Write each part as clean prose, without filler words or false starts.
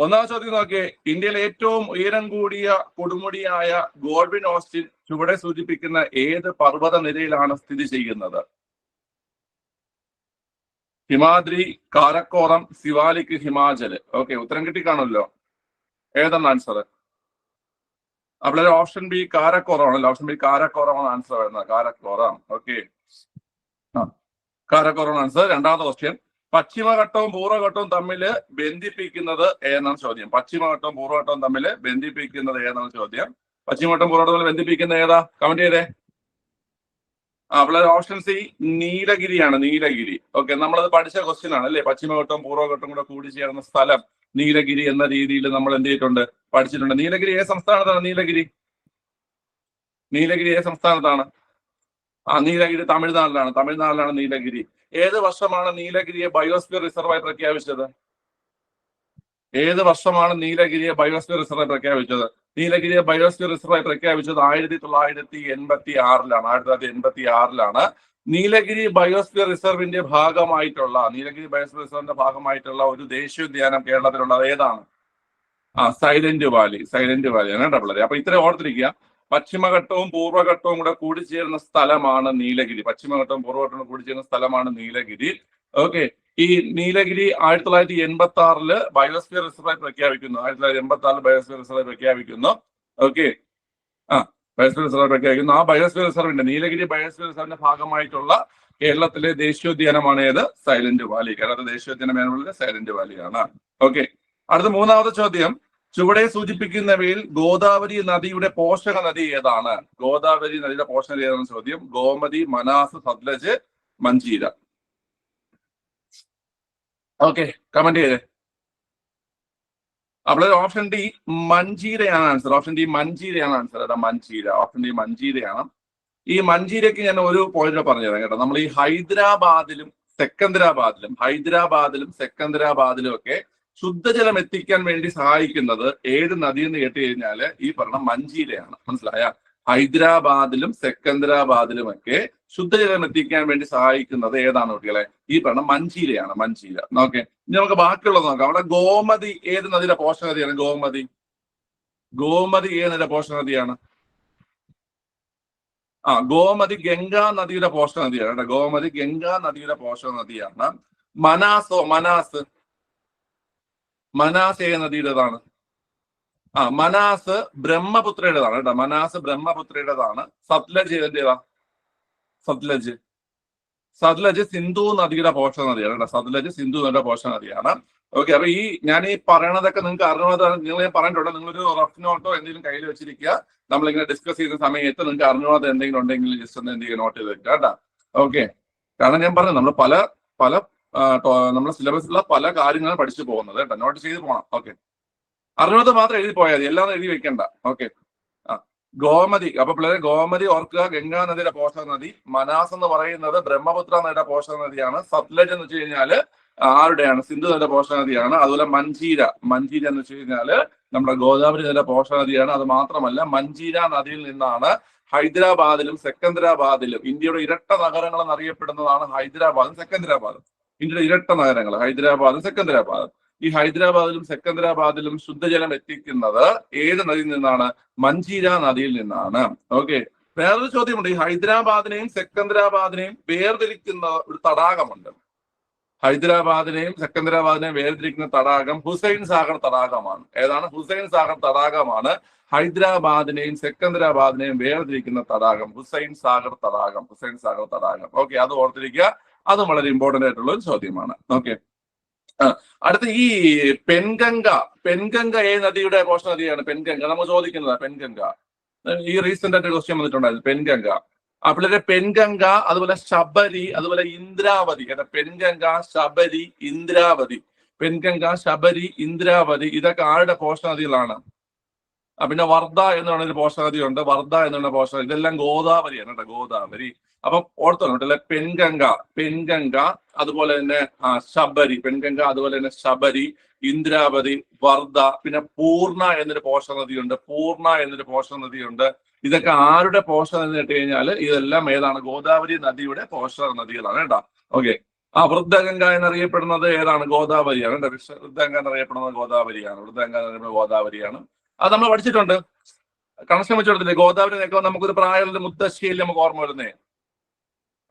ഒന്നാമത്തെ ചോദ്യം നോക്കിയേ. ഇന്ത്യയിലെ ഏറ്റവും ഉയരം കൂടിയ കൊടുമുടിയായ ഗോൾഡ്വിൻ ഓസ്റ്റിൻ ചുവടെ സൂചിപ്പിക്കുന്ന ഏത് പർവ്വത നിരയിലാണ് സ്ഥിതി ചെയ്യുന്നത്? ഹിമാദ്രി, കാരക്കോറം, സിവാലിക്, ഹിമാചൽ. ഓക്കെ, ഉത്തരം കിട്ടിക്കാണല്ലോ. ഏതാണ് ആൻസർ? അപ്പോൾ ഓപ്ഷൻ ബി കാരക്കോറമാണല്ലോ. ഓപ്ഷൻ ബി കാരക്കോറമാണ് ആൻസർ വരുന്നത്. കാരക്കോറം. Okay, Karakoram answer. രണ്ടാമത്തെ ക്വസ്റ്റ്യൻ. പശ്ചിമഘട്ടവും പൂർവ്വഘട്ടവും തമ്മിൽ ബന്ധിപ്പിക്കുന്നത് ഏതാണ് ചോദ്യം? പശ്ചിമഘട്ടവും പൂർവ്വഘട്ടവും തമ്മിൽ ബന്ധിപ്പിക്കുന്നത് ഏതാണ് ചോദ്യം? പശ്ചിമഘട്ടം പൂർവ്വഘട്ടം തമ്മിൽ ബന്ധിപ്പിക്കുന്ന ഏതാ? കമന്റ് ചെയ്തേ. അപ്പോൾ ഓപ്ഷൻ സി നീലഗിരിയാണ്. നീലഗിരി. ഓക്കെ, നമ്മളത് പഠിച്ച ക്വസ്റ്റ്യൻ ആണ് അല്ലേ? പശ്ചിമഘട്ടവും പൂർവ്വഘട്ടവും കൂടെ കൂടിച്ചേർന്ന സ്ഥലം നീലഗിരി എന്ന രീതിയിൽ നമ്മൾ എന്ത് ചെയ്തിട്ടുണ്ട്? പഠിച്ചിട്ടുണ്ട്. നീലഗിരി ഏത് സംസ്ഥാനത്താണ്? നീലഗിരി ഏത് സംസ്ഥാനത്താണ്? നീലഗിരി തമിഴ്നാട്ടിലാണ്. തമിഴ്നാട്ടിലാണ് നീലഗിരി. ഏത് വർഷമാണ് നീലഗിരിയെ ബയോസ്ഫിയർ റിസർവായി പ്രഖ്യാപിച്ചത്? ഏത് വർഷമാണ് നീലഗിരിയെ ബയോസ്ഫിയർ റിസർവായി പ്രഖ്യാപിച്ചത്? നീലഗിരിയെ ബയോസ്ഫിയർ റിസർവായി പ്രഖ്യാപിച്ചത് 1986ലാണ്. 1986ലാണ് നീലഗിരി ബയോസ്ഫിയർ റിസർവിന്റെ ഭാഗമായിട്ടുള്ള ഒരു ദേശീയോദ്യാനം കേരളത്തിലുള്ളത് ഏതാണ്? Silent Valley. സൈലന്റ് വാലിയാണ് കേട്ടോ പിള്ളേരെ. അപ്പൊ ഇത്രയും ഓർത്തിരിക്കുക. പശ്ചിമഘട്ടവും പൂർവ്വഘട്ടവും കൂടെ കൂടിച്ചേരുന്ന സ്ഥലമാണ് നീലഗിരി. പശ്ചിമഘട്ടവും പൂർവ്വഘട്ടവും കൂടിച്ചേരുന്ന സ്ഥലമാണ് നീലഗിരി. ഓക്കെ, ഈ നീലഗിരി 1986 ബയോസ്ഫിയർ റിസർവായി പ്രഖ്യാപിക്കുന്നു. 1986 ബയോസ്ഫിയർ റിസർവായി പ്രഖ്യാപിക്കുന്നു. ഓക്കെ, ബയോസ്ഫിയർ റിസർവ് പ്രഖ്യാപിക്കുന്നു. ആ ബയോസ്ഫിയർ റിസർവിന്റെ നീലഗിരി ബയോസ്ഫിയർ റിസർവിന്റെ ഭാഗമായിട്ടുള്ള കേരളത്തിലെ ദേശീയോദ്യാനമാണ് ഏത്? Silent Valley. കേരളത്തിലെ ദേശീയോദ്യാനം ഏതുള്ളത്? സൈലന്റ് വാലിയാണ്. ഓക്കെ, അടുത്ത മൂന്നാമത്തെ ചോദ്യം. ചുവടെ സൂചിപ്പിക്കുന്നവയിൽ ഗോദാവരി നദിയുടെ പോഷക നദി ഏതാണ്? ഗോദാവരി നദിയുടെ പോഷക നദി ഏതാണ് ചോദ്യം? ഗോമതി, മനാസ്, സത്ലജ്, മഞ്ചീര. ഓക്കെ, കമന്റ് ചെയ്തേ. അപ്പോൾ ഓപ്ഷൻ ഡി മഞ്ചീരയാണ് ആൻസർ. ഓപ്ഷൻ ഡി മഞ്ചീരയാണ് ആൻസർ. കേട്ടോ, മഞ്ചീര. Option D മഞ്ചീരയാണ്. ഈ മഞ്ചീരയ്ക്ക് ഞാൻ ഒരു പോയിന്റ് പറഞ്ഞുതരാം കേട്ടോ. നമ്മൾ ഈ ഹൈദരാബാദിലും സെക്കന്ദരാബാദിലും ഒക്കെ ശുദ്ധജലം എത്തിക്കാൻ വേണ്ടി സഹായിക്കുന്നത് ഏത് നദി എന്ന് കേട്ട് കഴിഞ്ഞാല് ഈ പറഞ്ഞ മഞ്ചീരയാണ്. മനസ്സിലായ? ഹൈദരാബാദിലും സെക്കന്ദരാബാദിലും ഒക്കെ ശുദ്ധജലം എത്തിക്കാൻ വേണ്ടി സഹായിക്കുന്നത് ഏതാണ് കുട്ടികളെ? ഈ പറഞ്ഞ മഞ്ചീരയാണ്. മഞ്ചീര. ഓക്കെ, ഇനി നമുക്ക് ബാക്കിയുള്ളത് നോക്കാം. അവിടെ ഗോമതി ഏത് നദിയുടെ പോഷക നദിയാണ്? ഗോമതി ഏത് നദിയുടെ പോഷക നദിയാണ്? ഗോമതി ഗംഗാ നദിയുടെ പോഷക നദിയാണ് കേട്ടോ. ഗോമതി ഗംഗാ നദിയുടെ പോഷക നദിയാണ്. മനാസ് ഏത് നദിയുടേതാണ്? മനാസ് ബ്രഹ്മപുത്രയുടേതാണ് കേട്ടോ. മനാസ് ബ്രഹ്മപുത്രയുടേതാണ്. സത്ലജ് ഏതിന്റേതാ? സത്ലജ് സിന്ധു നദിയുടെ പോഷക നദിയാണ് കേട്ടോ. സത്ലജ് സിന്ധു നദിയുടെ പോഷക നദിയാണ്. ഓക്കെ, അപ്പൊ ഞാൻ ഈ പറയണതൊക്കെ നിങ്ങൾക്ക് അറിഞ്ഞാൽ നിങ്ങൾ പറഞ്ഞിട്ടുണ്ട്. നിങ്ങളൊരു റഫ് നോട്ടോ എന്തെങ്കിലും കയ്യിൽ വെച്ചിരിക്കുക. നമ്മളിങ്ങനെ ഡിസ്കസ് ചെയ്യുന്ന സമയത്ത് നിങ്ങൾക്ക് അറിഞ്ഞാൽ എന്തെങ്കിലും ഉണ്ടെങ്കിൽ ജസ്റ്റ് ഒന്ന് എന്തെങ്കിലും നോട്ട് ചെയ്ത് വെക്കുക കേട്ടോ. ഓക്കെ, കാരണം ഞാൻ പറഞ്ഞു നമ്മൾ പല നമ്മുടെ സിലബസിലുള്ള പല കാര്യങ്ങളും പഠിച്ചു പോകുന്നത് കേട്ടോ. നോട്ട് ചെയ്ത് പോകണം. ഓക്കെ, അറിഞ്ഞത് മാത്രം എഴുതി പോയാൽ മതി, എല്ലാം എഴുതി വെക്കണ്ട. ഓക്കെ, ഗോമതി. അപ്പൊ പിള്ളേരെ ഗോമതി ഓർക്കുക, ഗംഗാ നദിയുടെ പോഷക നദി. മനാസ് എന്ന് പറയുന്നത് ബ്രഹ്മപുത്ര നദിയുടെ പോഷക നദിയാണ്. സത്ലജ് എന്ന് വെച്ച് കഴിഞ്ഞാല് ആരുടെയാണ്? സിന്ധു നദിയുടെ പോഷക നദിയാണ്. അതുപോലെ മഞ്ചീര എന്ന് വെച്ച് കഴിഞ്ഞാല് നമ്മുടെ ഗോദാവരി നദിയുടെ പോഷക നദിയാണ്. അത് മാത്രമല്ല മഞ്ചീര നദിയിൽ നിന്നാണ് ഹൈദരാബാദിലും സെക്കന്ദരാബാദിലും ഇന്ത്യയുടെ ഇരട്ട നഗരങ്ങൾ എന്നറിയപ്പെടുന്നതാണ് ഹൈദരാബാദും സെക്കന്ദരാബാദും. ഇന്ത്യയുടെ ഇരട്ട നഗരങ്ങൾ ഹൈദരാബാദും സെക്കന്ദരാബാദും. ഈ ഹൈദരാബാദിലും സെക്കന്ദരാബാദിലും ശുദ്ധജലം എത്തിക്കുന്നത് ഏത് നദിയിൽ നിന്നാണ്? മഞ്ചീര നദിയിൽ നിന്നാണ്. ഓക്കെ, വേറൊരു ചോദ്യമുണ്ട്. ഈ ഹൈദരാബാദിനെയും സെക്കന്ദരാബാദിനെയും വേർതിരിക്കുന്ന ഒരു തടാകമുണ്ട്. ഹൈദരാബാദിനെയും സെക്കന്ദരാബാദിനെയും വേർതിരിക്കുന്ന തടാകം ഹുസൈൻ സാഗർ തടാകമാണ്. ഏതാണ്? ഹുസൈൻ സാഗർ തടാകമാണ് ഹൈദരാബാദിനെയും സെക്കന്ദരാബാദിനെയും വേർതിരിക്കുന്ന തടാകം. ഹുസൈൻ സാഗർ തടാകം. ഓക്കെ, അത് ഓർത്തിരിക്കുക. അതും വളരെ ഇമ്പോർട്ടന്റ് ആയിട്ടുള്ള ഒരു ചോദ്യമാണ്. ഓക്കെ, അടുത്ത ഈ പെൻഗംഗ ഏത് നദിയുടെ പോഷക നദിയാണ്? പെൻഗംഗ നമ്മൾ ചോദിക്കുന്നത്. പെൻഗംഗ ഈ റീസെന്റ് ആയിട്ട് ക്വസ്റ്റ്യൻ വന്നിട്ടുണ്ടായിരുന്നു. പെൻഗംഗ. പിള്ളേരെ പെൻഗംഗ, അതുപോലെ ശബരി, അതുപോലെ ഇന്ദ്രാവതി. പെൻഗംഗ, ശബരി, ഇന്ദ്രാവതി ഇതൊക്കെ ആരുടെ പോഷക നദികളാണ്? പിന്നെ വർദ്ധ എന്ന് പറയുന്ന പോഷക നദിയുണ്ട്. ഇതെല്ലാം ഗോദാവരിയാണ് കേട്ടോ. ഗോദാവരി. അപ്പം ഓർത്തോട്ടെ, പെൻഗംഗ അതുപോലെ തന്നെ ശബരി, ഇന്ദ്രാവതി, വർദ്ധ, പിന്നെ പൂർണ്ണ എന്നൊരു പോഷക നദിയുണ്ട്. ഇതൊക്കെ ആരുടെ പോഷക നദി കേട്ട് കഴിഞ്ഞാൽ ഇതെല്ലാം ഏതാണ്? ഗോദാവരി നദിയുടെ പോഷക നദികളാണ് കേട്ടോ. ഓക്കെ, വൃദ്ധഗംഗ എന്നറിയപ്പെടുന്നത് ഏതാണ്? ഗോദാവരിയാണ്. വൃദ്ധഗംഗ എന്നറിയപ്പെടുന്നത് ഗോദാവരിയാണ്. വൃദ്ധഗംഗ എന്നറിയപ്പെടുന്നത് ഗോദാവരിയാണ്. അത് നമ്മൾ പഠിച്ചിട്ടുണ്ട്. കണക്ഷൻ വെച്ചെടുത്തില്ലേ? ഗോദാവരി നിൽക്കുമ്പോൾ നമുക്കൊരു പ്രായമുള്ള മുത്തശ്ശിയിൽ നമുക്ക് ഓർമ്മ വരുന്നേ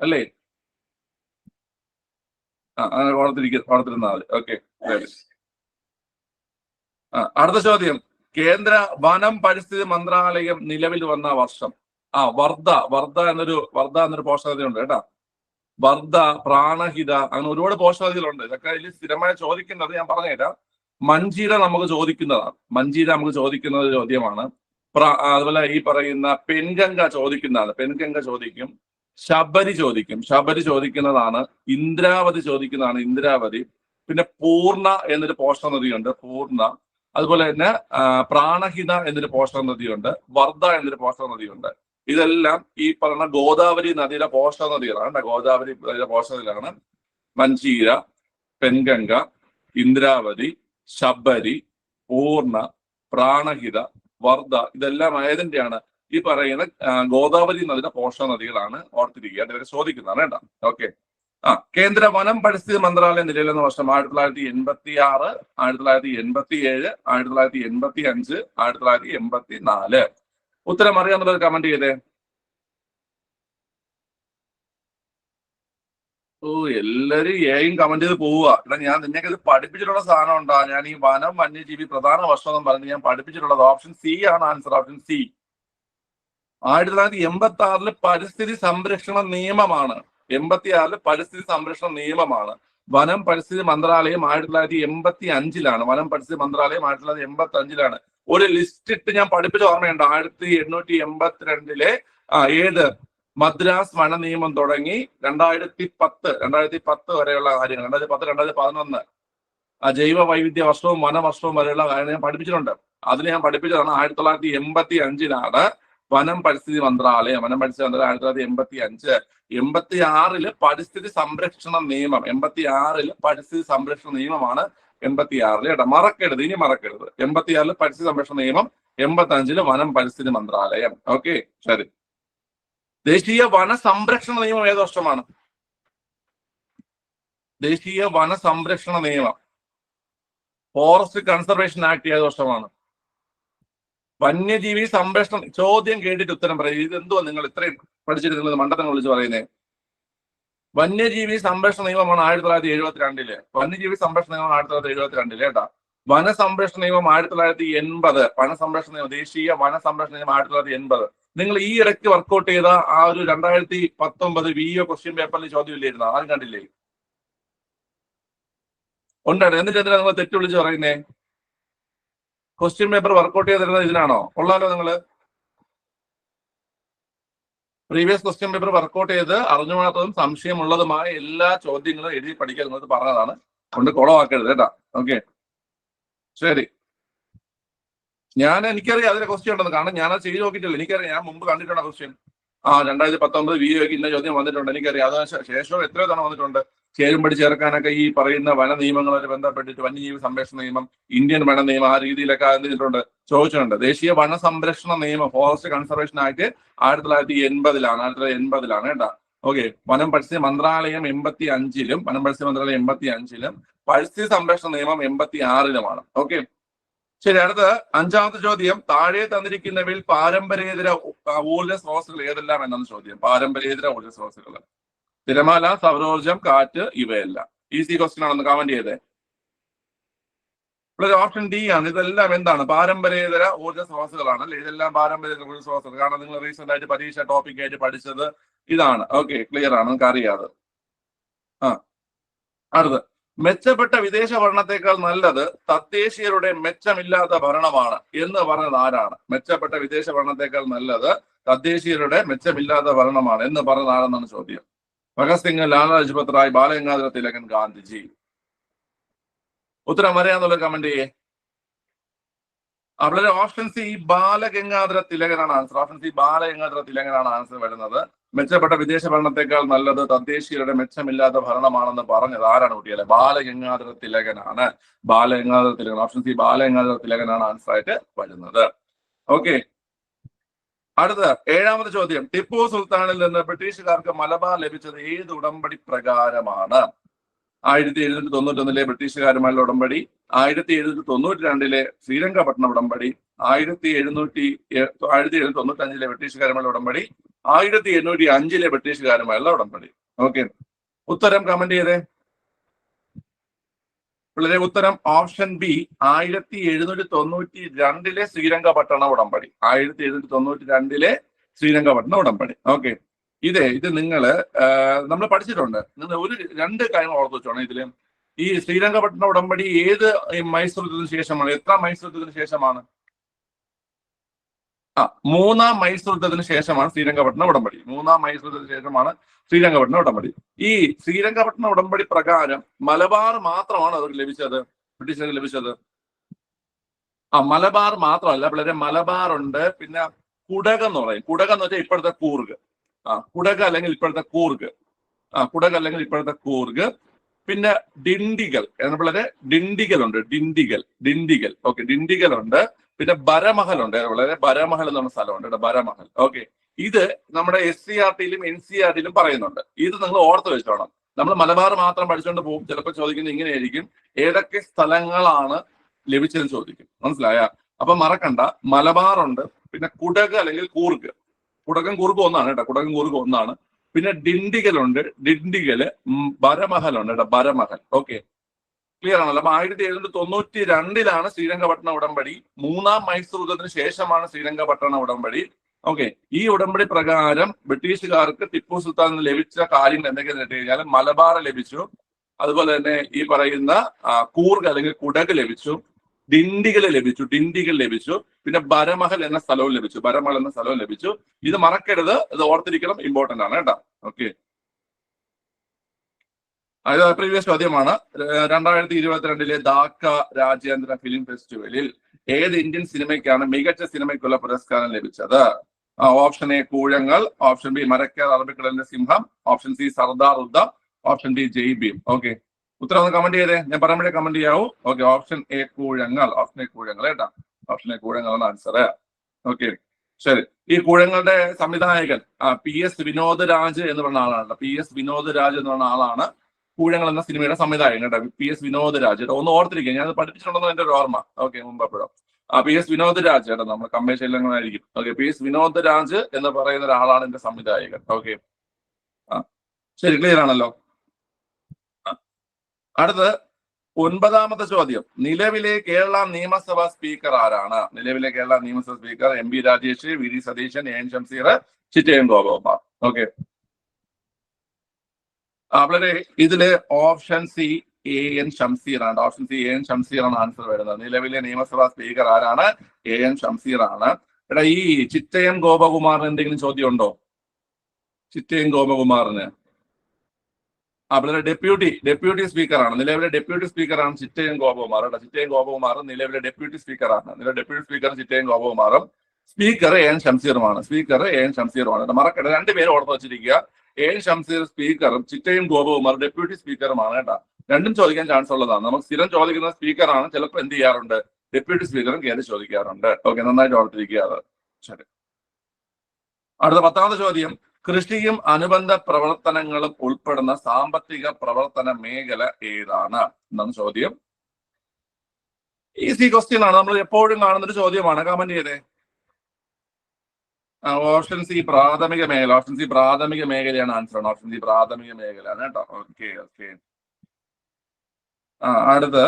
അല്ലേ? അങ്ങനെ ഓർത്തിരുന്നാൽ മതി. ഓക്കെ. അടുത്ത ചോദ്യം, കേന്ദ്ര വനം പരിസ്ഥിതി മന്ത്രാലയം നിലവിൽ വന്ന വർഷം. വർദ്ധ എന്നൊരു പോഷകതയുണ്ട് കേട്ടാ. വർദ്ധ, പ്രാണഹിത, അങ്ങനെ ഒരുപാട് പോഷകതകളുണ്ട്. ഇതൊക്കെ അതിൽ സ്ഥിരമായി ചോദിക്കുന്നത് ഞാൻ പറഞ്ഞുതരാം. മഞ്ചീര നമുക്ക് ചോദിക്കുന്ന ചോദ്യമാണ്. അതുപോലെ ഈ പറയുന്ന പെൻഗംഗ ചോദിക്കുന്നതാണ്. പെൻഗംഗ ചോദിക്കും. ശബരി ചോദിക്കുന്നതാണ്. ഇന്ദ്രാവതി ചോദിക്കുന്നതാണ്. ഇന്ദ്രാവതി. പിന്നെ പൂർണ്ണ എന്നൊരു പോഷക നദിയുണ്ട്, പൂർണ്ണ. അതുപോലെ തന്നെ പ്രാണഹിത എന്നൊരു പോഷക നദിയുണ്ട്. വർദ്ധ എന്നൊരു പോഷക നദിയുണ്ട്. ഇതെല്ലാം ഈ പറഞ്ഞ ഗോദാവരി നദിയുടെ പോഷക നദികളാണ്. ഗോദാവരി നദിയുടെ പോഷക നദികളാണ് മഞ്ചീര, പെൻഗംഗ, ഇന്ദ്രാവതി, ശബരി, പൂർണ്ണ, പ്രാണഹിത, വർദ്ധ. ഇതെല്ലാം ഏതിന്റെയാണ്? ഈ പറയുന്ന ഗോദാവരി നദിയുടെ പോഷക നദികളാണ്. ഓർത്തിരിക്കുക, ഇവരെ ചോദിക്കുന്നതാണ് കേട്ടോ. ഓക്കെ. കേന്ദ്ര വനം പരിസ്ഥിതി മന്ത്രാലയം നിലവിൽ വന്ന വർഷം 1986, 1987, 1985, 1984. ഉത്തരം അറിയാന്നുള്ളത് കമന്റ് ചെയ്തേ. എല്ലാരും ഏയും കമന്റ് ചെയ്ത് പോവുക. എടാ, ഞാൻ നിങ്ങൾക്ക് ഇത് പഠിപ്പിച്ചിട്ടുള്ള സാധനം ഉണ്ടാ? ഞാൻ ഈ വനം വന്യജീവി പ്രധാന വർഷം എന്ന് പറഞ്ഞ് ഞാൻ പഠിപ്പിച്ചിട്ടുള്ളത് ഓപ്ഷൻ സി ആണ് ആൻസർ. Option C. 1986 പരിസ്ഥിതി സംരക്ഷണ നിയമമാണ്. 86 പരിസ്ഥിതി സംരക്ഷണ നിയമമാണ്. വനം പരിസ്ഥിതി മന്ത്രാലയം 1985 വനം പരിസ്ഥിതി മന്ത്രാലയം 1985 ഒരു ലിസ്റ്റ് ഇട്ട് ഞാൻ പഠിപ്പിച്ച ഓർമ്മയുണ്ട്. 1882 ഏത് മദ്രാസ് വന നിയമം തുടങ്ങി 2010 വരെയുള്ള കാര്യങ്ങൾ, 2010, 2011 ജൈവ വൈവിധ്യ വർഷവും വനവർഷവും വരെയുള്ള കാര്യങ്ങൾ ഞാൻ പഠിപ്പിച്ചിട്ടുണ്ട്. അതിന് ഞാൻ പഠിപ്പിച്ചതാണ് 1985 വനം പരിസ്ഥിതി മന്ത്രാലയം 1985. 86 പരിസ്ഥിതി സംരക്ഷണ നിയമം, 86 പരിസ്ഥിതി സംരക്ഷണ നിയമമാണ് 86 കേട്ടോ. മറക്കരുത്, ഇനി മറക്കരുത്. 86 പരിസ്ഥിതി സംരക്ഷണ നിയമം, 85 വനം പരിസ്ഥിതി മന്ത്രാലയം. ഓക്കെ, ശരി. ദേശീയ വന സംരക്ഷണ നിയമം ഏത് വർഷമാണ്? ദേശീയ വന സംരക്ഷണ നിയമം, ഫോറസ്റ്റ് കൺസർവേഷൻ ആക്ട് ഏത് വർഷമാണ്? വന്യജീവി സംരക്ഷണം. ചോദ്യം കേട്ടിട്ട് ഉത്തരം പറയും. ഇതെന്തുവാ നിങ്ങൾ ഇത്രയും പഠിച്ചിട്ട് നിങ്ങൾ മണ്ടത്തരം വിളിച്ച് പറയുന്നേ? വന്യജീവി സംരക്ഷണ നിയമമാണ് 1972. വന്യജീവി സംരക്ഷണ നിയമം 1972 കേട്ടാ. വന സംരക്ഷണ നിയമം 1980. വന സംരക്ഷണ നിയമം, ദേശീയ വന സംരക്ഷണ നിയമം 1980. നിങ്ങൾ ഈ ഇടയ്ക്ക് വർക്ക്ഔട്ട് ചെയ്ത ആ ഒരു 2019 VO ക്വസ്റ്റ്യൻ പേപ്പറിൽ ചോദ്യം ഇല്ലായിരുന്നു? ആരും കണ്ടില്ലേ? ഉണ്ടായിരുന്നു. എന്നിട്ട് എന്തിനാ നിങ്ങൾ തെറ്റ് വിളിച്ച് പറയുന്നേ? ക്വസ്റ്റ്യൻ പേപ്പർ വർക്ക്ഔട്ട് ചെയ്തിരുന്നത് ഇതിനാണോ? കൊള്ളാലോ. നിങ്ങള് പ്രീവിയസ് ക്വസ്റ്റ്യൻ പേപ്പർ വർക്ക്ഔട്ട് ചെയ്ത് അറിഞ്ഞുകൂടാത്തതും സംശയമുള്ളതുമായ എല്ലാ ചോദ്യങ്ങളും എഴുതി പഠിക്കാൻ നിങ്ങൾക്ക് പറഞ്ഞതാണ്. കൊണ്ട് കുളമാക്കരുത് കേട്ടാ. ഓക്കെ, ശരി. എനിക്കറിയാം അതിലെ ക്വസ്റ്റ്യൻ ഉണ്ടെന്ന്. കാരണം ഞാനത് ചെയ്ത് നോക്കിയിട്ടില്ല. എനിക്കറിയാം, ഞാൻ മുമ്പ് കണ്ടിട്ടുണ്ട് ക്വസ്റ്റ്യൻ. 2019 VOക്ക് ഇന്ന ചോദ്യം വന്നിട്ടുണ്ട്. എനിക്കറിയാം. അതിന് ശേഷം എത്രയോ തവണ വന്നിട്ടുണ്ട്. ചേരുംപടി ചേർക്കാനൊക്കെ ഈ പറയുന്ന വന നിയമങ്ങളുമായി ബന്ധപ്പെട്ടിട്ട് വന്യജീവി സംരക്ഷണ നിയമം, ഇന്ത്യൻ വന നിയമം, ആ രീതിയിലൊക്കെ എന്തിട്ടുണ്ട് ചോദിച്ചിട്ടുണ്ട്. ദേശീയ വന സംരക്ഷണ നിയമം, ഫോറസ്റ്റ് കൺസർവേഷൻ ആക്ട് 1980 കേട്ടാ. ഓക്കെ. വനം പരിസ്ഥിതി മന്ത്രാലയം 85 വനം പരിസ്ഥിതി മന്ത്രാലയം 85 പരിസ്ഥിതി സംരക്ഷണ നിയമം 86 ഓക്കെ, ശരി. അടുത്ത 5ാമത്തെ ചോദ്യം, താഴെ തന്നിരിക്കുന്നവയിൽ പാരമ്പര്യേതര ഊർജ്ജ സ്രോതസ്സുകൾ ഏതെല്ലാം എന്നാണ് ചോദ്യം. പാരമ്പര്യേതര ഊർജ്ജ സ്രോതസ്സുകൾ: തിരമാല, സൗരോർജം, കാറ്റ്, ഇവയെല്ലാം. ഈസി ക്വസ്റ്റ്യൻ ആണെന്ന് കമന്റ് ചെയ്തേ. ഓപ്ഷൻ ഡി ആണ്. ഇതെല്ലാം എന്താണ്? പാരമ്പര്യേതര ഊർജ്ജ സ്രോതസ്സുകളാണ് അല്ലെ? ഇതെല്ലാം പാരമ്പര്യേതര ഊർജ്ജ സ്രോതസ്സുകൾ. കാരണം നിങ്ങൾ റീസെന്റ് ആയിട്ട് പരീക്ഷ ടോപ്പിക് ആയിട്ട് പഠിച്ചത് ഇതാണ്. ഓക്കെ, ക്ലിയർ ആണ്, നിങ്ങൾക്ക് അറിയാതെ. അടുത്ത്, മെച്ചപ്പെട്ട വിദേശ ഭരണത്തെക്കാൾ നല്ലത് തദ്ദേശീയരുടെ മെച്ചമില്ലാത്ത ഭരണമാണ് എന്ന് പറഞ്ഞത് ആരാണ്? മെച്ചപ്പെട്ട വിദേശ ഭരണത്തെക്കാൾ നല്ലത് തദ്ദേശീയരുടെ മെച്ചമില്ലാത്ത ഭരണമാണ് എന്ന് പറഞ്ഞത് ആരെന്നാണ് ചോദ്യം. ഭഗത് സിംഗ്, ലാലാ ലജ്പത് റായ്, ബാലഗംഗാധര തിലകൻ, ഗാന്ധിജി. ഉത്തരം അറിയാന്നുള്ള കമന്റ് ചെയ്യേ. അവിടെ ഓപ്ഷൻ സി ബാലഗംഗാധര തിലകനാണ് ആൻസർ. ഓപ്ഷൻ സി ബാലഗംഗാധര തിലകനാണ് ആൻസർ വരുന്നത്. മെച്ചപ്പെട്ട വിദേശ ഭരണത്തെക്കാൾ നല്ലത് തദ്ദേശീയരുടെ മെച്ചമില്ലാത്ത ഭരണമാണെന്ന് പറഞ്ഞത് ആരാണ് കുട്ടികളെ? ബാലഗംഗാധര തിലകനാണ്. ബാലഗംഗാധര തിലകൻ. ഓപ്ഷൻ സി ബാലഗംഗാധര തിലകനാണ് ആൻസർ ആയിട്ട് വരുന്നത്. ഓക്കെ, അടുത്ത 7ാമത്തെ ചോദ്യം, ടിപ്പു സുൽത്താനിൽ നിന്ന് ബ്രിട്ടീഷുകാർക്ക് മലബാർ ലഭിച്ചത് ഏത് ഉടമ്പടി പ്രകാരമാണ്? 1791 ബ്രിട്ടീഷുകാരുമായുള്ള ഉടമ്പടി, 1792 ശ്രീരംഗപട്ടണ ഉടമ്പടി, 1795 ബ്രിട്ടീഷുകാരുമായുള്ള ഉടമ്പടി, 1805 ബ്രിട്ടീഷുകാരുമായുള്ള ഉടമ്പടി. ഓക്കെ, ഉത്തരം കമന്റ് ചെയ്തേ. വളരെ ഉത്തരം ഓപ്ഷൻ ബി 1792 ശ്രീരംഗപട്ടണ ഉടമ്പടി. 1792 ശ്രീരംഗപട്ടണ ഉടമ്പടി. ഓക്കെ, ഇത് നമ്മൾ പഠിച്ചിട്ടുണ്ട്. നിങ്ങൾ രണ്ട് കാര്യങ്ങൾ ഓർത്ത് വെച്ചോണം ഇതില്. ഈ ശ്രീരംഗപട്ടണ ഉടമ്പടി ഏത് മൈസൂർ യുദ്ധത്തിന് ശേഷമാണ്? എത്ര മൈസൂർ യുദ്ധത്തിന് ശേഷമാണ്? മൂന്നാം മൈസൂർ യുദ്ധത്തിന് ശേഷമാണ് ശ്രീരംഗപട്ടണ ഉടമ്പടി. മൂന്നാം മൈസൂർ യുദ്ധത്തിന് ശേഷമാണ് ശ്രീരംഗപട്ടണ ഉടമ്പടി. ഈ ശ്രീരംഗപട്ടണ ഉടമ്പടി പ്രകാരം മലബാർ മാത്രമാണ് അവർക്ക് ലഭിച്ചത്, ബ്രിട്ടീഷുകാർക്ക് ലഭിച്ചത്. മലബാർ മാത്രമല്ല, വളരെ മലബാർ ഉണ്ട്, പിന്നെ കുടക് എന്ന് പറയും. കുടക് എന്ന് വെച്ചാൽ ഇപ്പോഴത്തെ കൂർഗ്. കുടക് അല്ലെങ്കിൽ ഇപ്പോഴത്തെ കൂർഗ്. കുടക് അല്ലെങ്കിൽ ഇപ്പോഴത്തെ കൂർഗ്. പിന്നെ ഡിണ്ടിഗൽ, വളരെ ഡിണ്ടിഗൽ ഉണ്ട്. ഡിണ്ടിഗൽ. ഓക്കെ, ഡിണ്ടിഗൽ ഉണ്ട്. പിന്നെ ബരമഹൽ ഉണ്ട്. വളരെ ബരമഹൽ എന്ന് പറഞ്ഞ സ്ഥലമുണ്ട്, ബരമഹൽ. ഓക്കെ, ഇത് നമ്മുടെ SCERT-യിലും NCERT-യിലും പറയുന്നുണ്ട്. ഇത് നിങ്ങൾ ഓർത്ത് വെച്ചോണം. നമ്മൾ മലബാർ മാത്രം പഠിച്ചുകൊണ്ട് പോകും. ചിലപ്പോൾ ചോദിക്കുന്നത് ഇങ്ങനെയായിരിക്കും, ഏതൊക്കെ സ്ഥലങ്ങളാണ് ലഭിച്ചതെന്ന് ചോദിക്കും. മനസ്സിലായ? അപ്പൊ മറക്കണ്ട, മലബാർ ഉണ്ട്, പിന്നെ കുടക് അല്ലെങ്കിൽ കൂർഗ്. കുടകും കൂർഗും ഒന്നാണ് കേട്ടോ, കുടകും കൂർഗും ഒന്നാണ്. പിന്നെ ഡിണ്ടിഗൽ ഉണ്ട്, ബരമഹൽ ഉണ്ട് കേട്ടോ, ബരമഹൽ. ഓക്കെ, ക്ലിയർ ആണല്ലോ? അപ്പൊ 1792 ശ്രീരംഗപട്ടണ ഉടമ്പടി. മൂന്നാം മൈസൂർ യുദ്ധത്തിന് ശേഷമാണ് ശ്രീരംഗപട്ടണ ഉടമ്പടി. ഓക്കെ, ഈ ഉടമ്പടി പ്രകാരം ബ്രിട്ടീഷുകാർക്ക് ടിപ്പു സുൽത്താനിന് ലഭിച്ച കാര്യങ്ങൾ എന്തൊക്കെയാണെന്ന് വെച്ച് കഴിഞ്ഞാൽ മലബാർ ലഭിച്ചു, അതുപോലെ തന്നെ ഈ പറയുന്ന കൂർഗ് അല്ലെങ്കിൽ കുടക് ലഭിച്ചു, ഡിണ്ടിഗൽ ലഭിച്ചു, പിന്നെ ബരമഹൽ എന്ന സ്ഥലവും ലഭിച്ചു. ഇത് മറക്കരുത്, ഇത് ഓർത്തിരിക്കണം, ഇമ്പോർട്ടന്റ് ആണ് കേട്ടോ. ഓക്കെ, അത് പ്രീവിയസ് ചോദ്യമാണ്. 2022 ധാക്ക രാജ്യാന്തര ഫിലിം ഫെസ്റ്റിവലിൽ ഏത് ഇന്ത്യൻ സിനിമയ്ക്കാണ് മികച്ച സിനിമയ്ക്കുള്ള പുരസ്കാരം ലഭിച്ചത്? Option A Koozhangal, option B Marakkar അറബിക്കടലിന്റെ സിംഹം, option C Sardar Udham, option D Jai Bhim. Okay, ഉത്തരം ഒന്ന് കമന്റ് ചെയ്തേ, ഞാൻ പറയുമ്പോഴേ കമന്റ് ചെയ്യാവൂ. ഓക്കെ, ഓപ്ഷൻ എ കൂഴങ്ങൾ കേട്ടാ. ഓപ്ഷൻ എ കൂഴങ്ങളാണ് ആൻസർ. ഓക്കെ, ശരി. ഈ കൂഴങ്ങളുടെ സംവിധായകൻ PS വിനോദ് രാജ് എന്ന് പറഞ്ഞ ആളാണ്. PS വിനോദ് രാജ് എന്ന് പറഞ്ഞ ആളാണ് കൂഴങ്ങൾ എന്ന സിനിമയുടെ സംവിധായകൻ കേട്ടോ. PS വിനോദ് രാജ്. ഒന്ന് ഓർത്തിരിക്കുക, ഞാൻ പഠിപ്പിച്ചിട്ടുണ്ടെന്ന് എന്റെ ഒരു ഓർമ്മ. ഓക്കെ, മുമ്പെപ്പോഴും PS വിനോദ് രാജ് കേട്ടോ, നമ്മൾ കമ്പേശയിലായിരിക്കും. ഓക്കെ, PS വിനോദ് രാജ് എന്ന് പറയുന്ന ഒരാളാണ് എന്റെ സംവിധായകൻ. ഓക്കെ, ശരി, ക്ലിയർ ആണല്ലോ? അടുത്ത് 9ാമത്തെ ചോദ്യം. നിലവിലെ കേരള നിയമസഭാ സ്പീക്കർ ആരാണ്? നിലവിലെ കേരള നിയമസഭാ speaker MP Rajesh, VD Satheesan, AN Shamseer, Chittayam Gopakumar. Okay, വളരെ ഇതില് ഓപ്ഷൻ സി AN ഷംസീർ ആണ്. ഓപ്ഷൻ സി AN ഷംസീർ ആണ് ആൻസർ വരുന്നത്. നിലവിലെ നിയമസഭാ സ്പീക്കർ ആരാണ്? AN ഷംസീർ ആണ്. എടാ, ഈ ചിറ്റയം ഗോപകുമാറിന് എന്തെങ്കിലും ചോദ്യം ഉണ്ടോ? ചിറ്റയം ഗോപകുമാറിന് വളരെ ഡെപ്യൂട്ടി സ്പീക്കറാണ്. നിലവിലെ ഡെപ്യൂട്ടി സ്പീക്കറാണ് ചിറ്റയം ഗോപകുമാർ. ചിറ്റയം ഗോപകുമാർ നിലവിലെ ഡെപ്യൂട്ടി സ്പീക്കറാണ്. നിലവിലെ ഡെപ്യൂട്ടി സ്പീക്കർ ചിറ്റയം ഗോപകുമാറും സ്പീക്കർ AN ഷംസീറുമാണ്. മറക്കട്ടെ, രണ്ടുപേരും ഓർത്ത് വെച്ചിരിക്കുക. AN ഷംസീർ സ്പീക്കറും ചിറ്റയം ഗോപകുമാർ ഡെപ്യൂട്ടി സ്പീക്കറുമാണ് കേട്ടോ. രണ്ടും ചോദിക്കാൻ ചാൻസ് ഉള്ളതാണ്. നമുക്ക് സ്ഥിരം ചോദിക്കുന്ന സ്പീക്കറാണ്, ചിലപ്പോൾ എന്ത് ചെയ്യാറുണ്ട്, ഡെപ്യൂട്ടി സ്പീക്കറും കയറി ചോദിക്കാറുണ്ട്. ഓക്കെ, നന്നായിട്ട് ഓർത്തിരിക്കുക അത്. ശരി, അടുത്ത 10ാമത്തെ ചോദ്യം. കൃഷിയും അനുബന്ധ പ്രവർത്തനങ്ങളും ഉൾപ്പെടുന്ന സാമ്പത്തിക പ്രവർത്തന മേഖല ഏതാണ് എന്നാണ് ചോദ്യം. ഈസി ക്വസ്റ്റ്യൻ ആണ്, നമ്മൾ എപ്പോഴും കാണുന്നൊരു ചോദ്യമാണ്. കമന്റ് ചെയ്തേ. ഓപ്ഷൻ സി പ്രാഥമിക മേഖല. ഓപ്ഷൻ സി പ്രാഥമിക മേഖലയാണ് ആൻസർ. ഓപ്ഷൻ സി പ്രാഥമിക മേഖലയാണ് കേട്ടോ. ഓക്കെ. അടുത്ത്